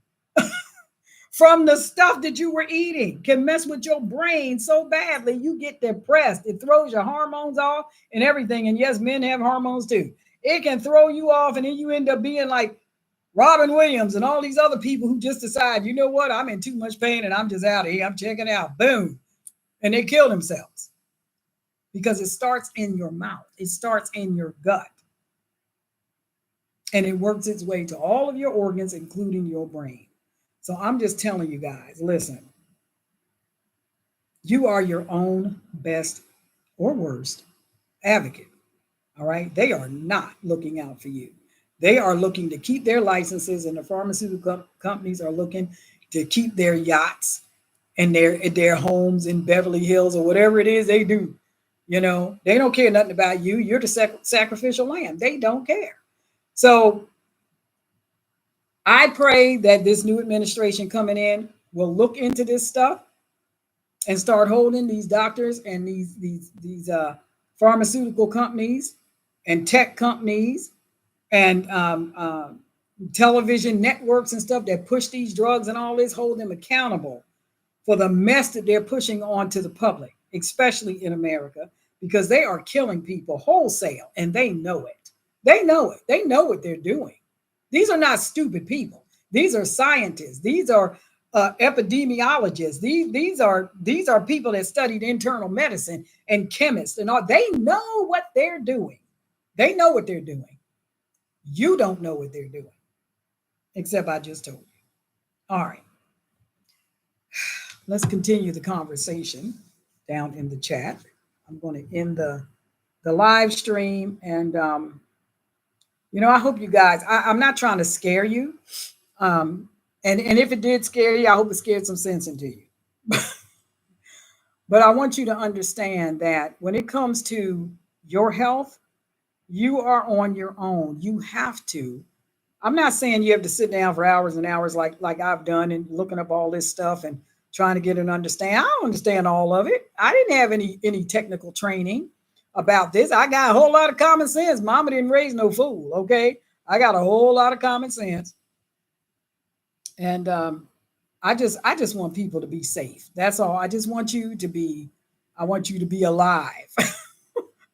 From the stuff that you were eating can mess with your brain so badly, you get depressed. It throws your hormones off and everything. And yes, men have hormones too. It can throw you off, and then you end up being like Robin Williams and all these other people who just decide, you know what, I'm in too much pain and I'm just out of here. I'm checking out. Boom. And they kill themselves. Because it starts in your mouth. It starts in your gut. And it works its way to all of your organs, including your brain. So I'm just telling you guys, listen, you are your own best or worst advocate. All right. They are not looking out for you. They are looking to keep their licenses, and the pharmaceutical companies are looking to keep their yachts and their homes in Beverly Hills or whatever it is they do. They don't care nothing about you. You're the sacrificial lamb. They don't care. So I pray that this new administration coming in will look into this stuff and start holding these doctors and these pharmaceutical companies and tech companies and television networks and stuff that push these drugs and all this, hold them accountable for the mess that they're pushing on to the public, especially in America. because they are killing people wholesale and they know it. They know it. They know what they're doing. These are not stupid people. These are scientists. These are epidemiologists. These are people that studied internal medicine and chemists and all. They know what they're doing. They know what they're doing. You don't know what they're doing, except I just told you. All right, let's continue the conversation down in the chat. I'm going to end the live stream, and I hope you guys. I'm not trying to scare you, and if it did scare you, I hope it scared some sense into you. But I want you to understand that when it comes to your health, you are on your own. You have to. I'm not saying you have to sit down for hours and hours like I've done and looking up all this stuff and trying to get an understand. I don't understand all of it. I didn't have any technical training about this. I got a whole lot of common sense. Mama didn't raise no fool, okay? I got a whole lot of common sense. And I just want people to be safe. That's all. I just want you to be alive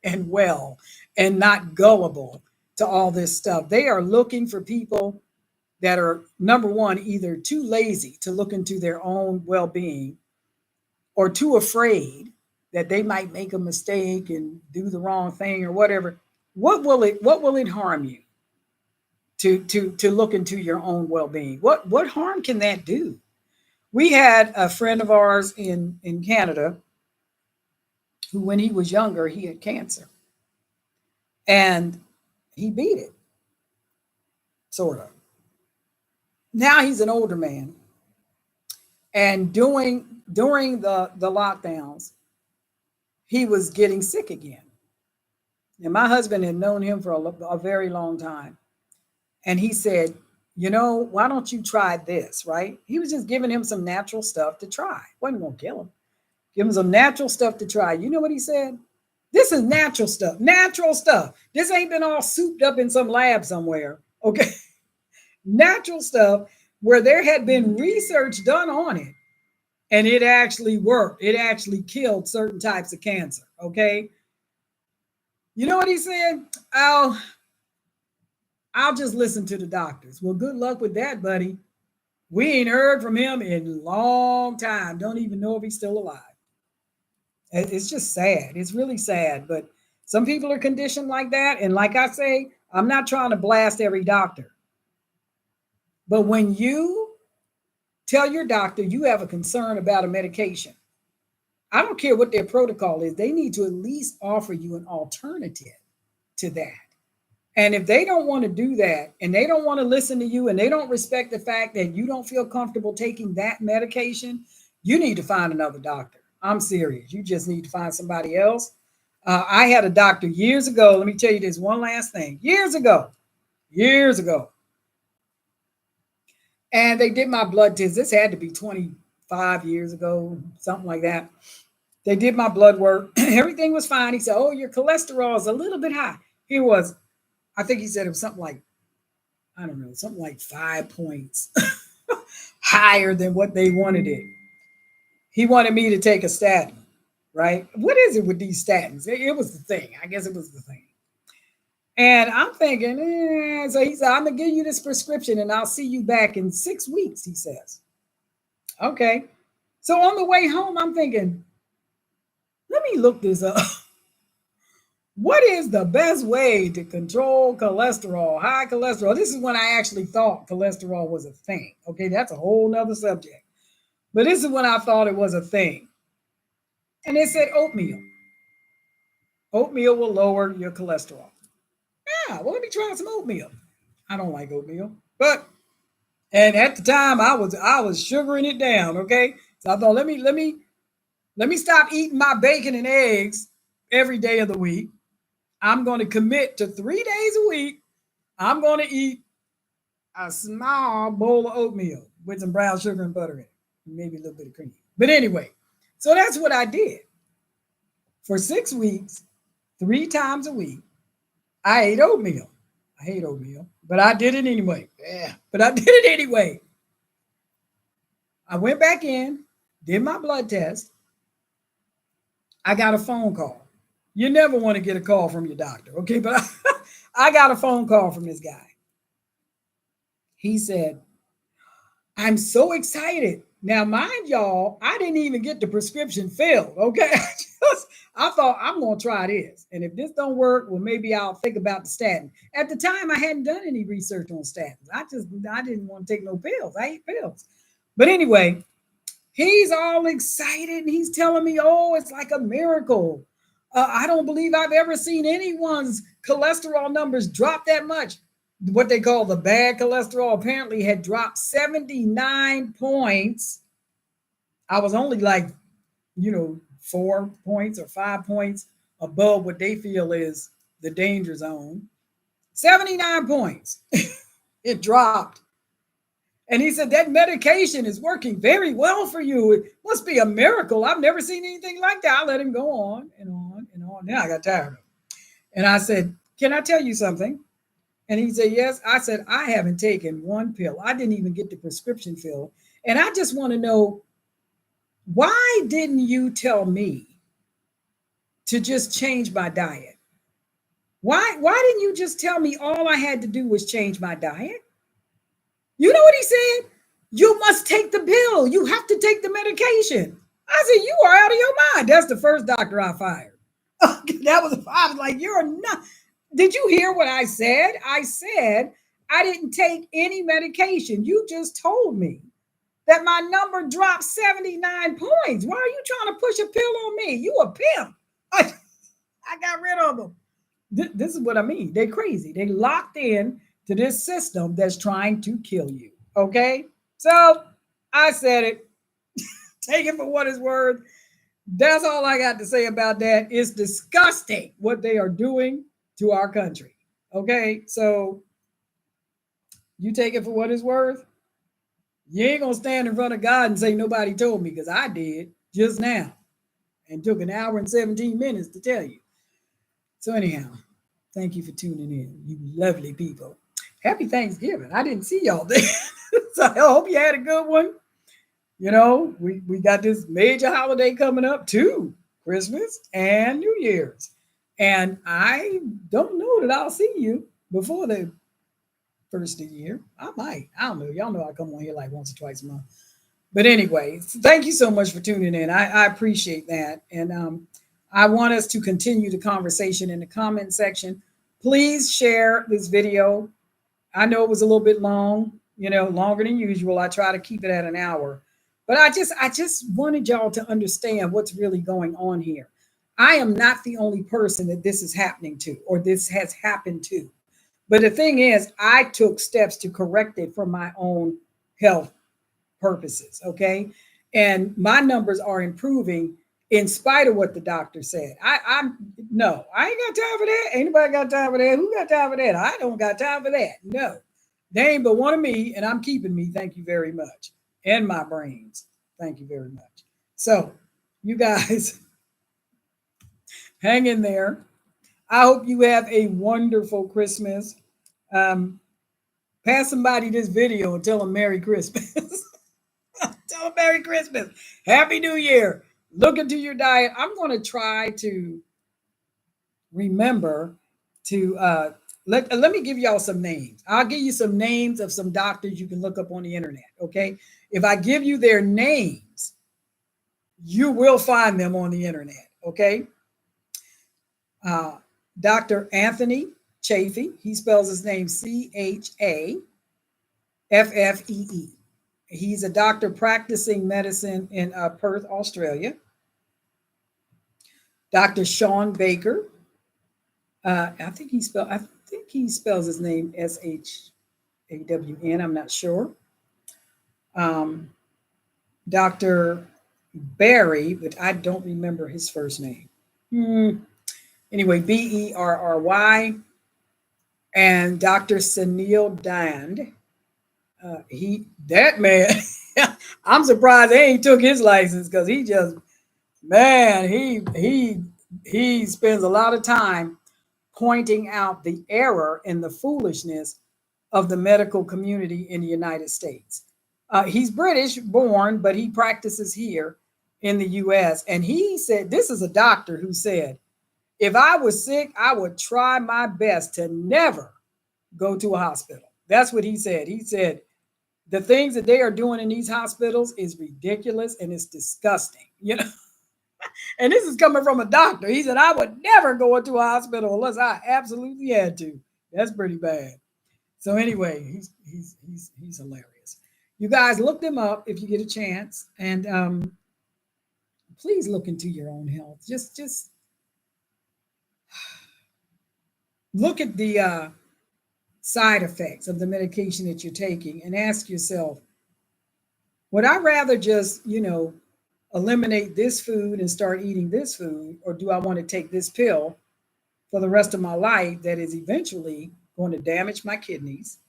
and well and not gullible to all this stuff. They are looking for people that are, number one, either too lazy to look into their own well-being or too afraid that they might make a mistake and do the wrong thing or whatever. What will it harm you to look into your own well-being? What harm can that do? We had a friend of ours in Canada who, when he was younger, he had cancer. And he beat it, sort of. Now he's an older man. And during the lockdowns, he was getting sick again. And my husband had known him for a very long time. And he said, why don't you try this, right? He was just giving him some natural stuff to try. Wasn't going to kill him. Give him some natural stuff to try. You know what he said? This is natural stuff. Natural stuff. This ain't been all souped up in some lab somewhere. Okay. Natural stuff where there had been research done on it and it actually worked. It actually killed certain types of cancer. Okay. You know what he said? I'll just listen to the doctors. Well, good luck with that, buddy. We ain't heard from him in a long time. Don't even know if he's still alive. It's just sad. It's really sad. But some people are conditioned like that. And like I say, I'm not trying to blast every doctor. But when you tell your doctor you have a concern about a medication, I don't care what their protocol is. They need to at least offer you an alternative to that. And if they don't want to do that and they don't want to listen to you and they don't respect the fact that you don't feel comfortable taking that medication, you need to find another doctor. I'm serious. You just need to find somebody else. I had a doctor years ago. Let me tell you this one last thing. Years ago. And they did my blood test. This had to be 25 years ago, something like that. They did my blood work. Everything was fine. He said, oh, your cholesterol is a little bit high. It was, I think he said it was something like, I don't know, something like 5 points higher than what they wanted it. He wanted me to take a statin, right? What is it with these statins? It was the thing. I guess it was the thing. And I'm thinking, so he said, I'm going to give you this prescription and I'll see you back in 6 weeks, he says. Okay. So on the way home, I'm thinking, let me look this up. What is the best way to control cholesterol, high cholesterol? This is when I actually thought cholesterol was a thing. Okay, that's a whole nother subject. But this is when I thought it was a thing. And it said oatmeal. Oatmeal will lower your cholesterol. Yeah, well, let me try some oatmeal. I don't like oatmeal. And at the time I was sugaring it down, okay? So I thought, let me stop eating my bacon and eggs every day of the week. I'm going to commit to 3 days a week. I'm going to eat a small bowl of oatmeal with some brown sugar and butter in it. Maybe a little bit of cream. But anyway, so that's what I did. For 6 weeks, 3 times a week, I ate oatmeal. I hate oatmeal, but I did it anyway. I went back in, did my blood test. I got a phone call. You never want to get a call from your doctor, okay? But I got a phone call from this guy. He said, I'm so excited. Now, mind y'all, I didn't even get the prescription filled, okay? I thought I'm gonna try this. And if this don't work, well, maybe I'll think about the statin. At the time, I hadn't done any research on statins. I didn't want to take no pills. I hate pills. But anyway, he's all excited and he's telling me, oh, it's like a miracle. I don't believe I've ever seen anyone's cholesterol numbers drop that much. What they call the bad cholesterol apparently had dropped 79 points. I was only like, 4 points or 5 points above what they feel is the danger zone. 79 points. It dropped. And he said, that medication is working very well for you. It must be a miracle. I've never seen anything like that. I let him go on and on and on. Then I got tired of him. And I said, can I tell you something? And he said, yes. I said, I haven't taken one pill. I didn't even get the prescription filled. And I just want to know, why didn't you tell me to just change my diet? Why didn't you just tell me all I had to do was change my diet? You know what he said? You must take the pill. You have to take the medication. I said, you are out of your mind. That's the first doctor I fired. I was like, you're not. Did you hear what I said? I said, I didn't take any medication. You just told me that my number dropped 79 points. Why are you trying to push a pill on me? You a pimp. I got rid of them. This is what I mean. They're crazy. They locked in to this system that's trying to kill you. Okay? So I said it. Take it for what it's worth. That's all I got to say about that. It's disgusting what they are doing to our country. Okay? So you take it for what it's worth. You ain't gonna stand in front of God and say nobody told me, because I did just now and took an hour and 17 minutes to tell you. So anyhow, thank you for tuning in, you lovely people. Happy Thanksgiving. I didn't see y'all there. So I hope you had a good one. We got this major holiday coming up too, Christmas and New Year's. And I don't know that I'll see you before the first of the year. I might. I don't know. Y'all know I come on here like once or twice a month. But anyway, thank you so much for tuning in. I appreciate that. And I want us to continue the conversation in the comment section. Please share this video. I know it was a little bit long, longer than usual. I try to keep it at an hour. But I just wanted y'all to understand what's really going on here. I am not the only person that this is happening to, or this has happened to. But the thing is, I took steps to correct it for my own health purposes, okay? And my numbers are improving in spite of what the doctor said. I ain't got time for that. Anybody got time for that? Who got time for that? I don't got time for that. No, they ain't but one of me, and I'm keeping me. Thank you very much. And my brains. Thank you very much. So, you guys, hang in there. I hope you have a wonderful Christmas. Pass somebody this video and tell them Merry Christmas. Tell them Merry Christmas. Happy New Year. Look into your diet. I'm going to try to remember to let me give y'all some names. I'll give you some names of some doctors you can look up on the internet. Okay. If I give you their names, you will find them on the internet. Okay. Dr. Anthony Chaffee. He spells his name Chaffee. He's a doctor practicing medicine in Perth, Australia. Dr. Sean Baker. I think he spells his name Shawn. I'm not sure. Dr. Barry, but I don't remember his first name. Anyway, Berry. And Dr. Sunil Dand. That man, I'm surprised they ain't took his license, because he spends a lot of time pointing out the error and the foolishness of the medical community in the United States. He's British born, but he practices here in the US. And he said, this is a doctor who said, If I was sick, I would try my best to never go to a hospital. That's what he said. He said, the things that they are doing in these hospitals is ridiculous and it's disgusting. And this is coming from a doctor. He said, I would never go into a hospital unless I absolutely had to. That's pretty bad. So anyway, he's hilarious. You guys look them up if you get a chance, and please look into your own health. Just look at the side effects of the medication that you're taking and ask yourself, would I rather just, eliminate this food and start eating this food, or do I want to take this pill for the rest of my life that is eventually going to damage my kidneys,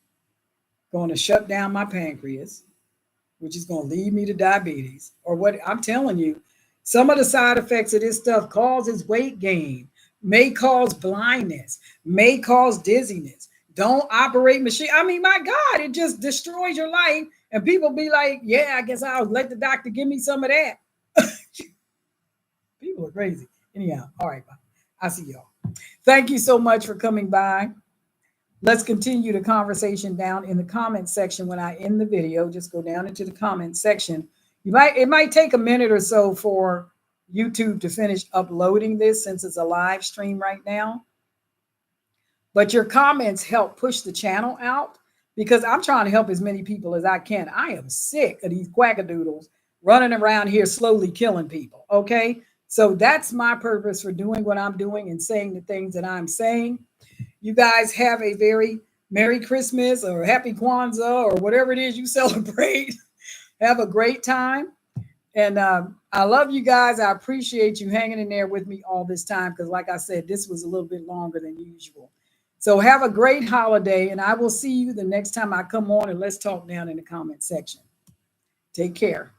going to shut down my pancreas, which is going to lead me to diabetes? Or what I'm telling you, some of the side effects of this stuff causes weight gain, may cause blindness, may cause dizziness. Don't operate machine. I mean, my God, it just destroys your life. And people be like, yeah, I guess I'll let the doctor give me some of that. People are crazy. Anyhow, all right, bye. I'll see y'all. Thank you so much for coming by. Let's continue the conversation down in the comment section when I end the video. Just go down into the comment section. It might take a minute or so for YouTube to finish uploading this since it's a live stream right now. But your comments help push the channel out because I'm trying to help as many people as I can. I am sick of these quackadoodles running around here slowly killing people, okay? So that's my purpose for doing what I'm doing and saying the things that I'm saying. You guys have a very Merry Christmas or Happy Kwanzaa or whatever it is you celebrate. Have a great time. And I love you guys. I appreciate you hanging in there with me all this time because, like I said, this was a little bit longer than usual. So have a great holiday, and I will see you the next time I come on, and let's talk down in the comment section. Take care.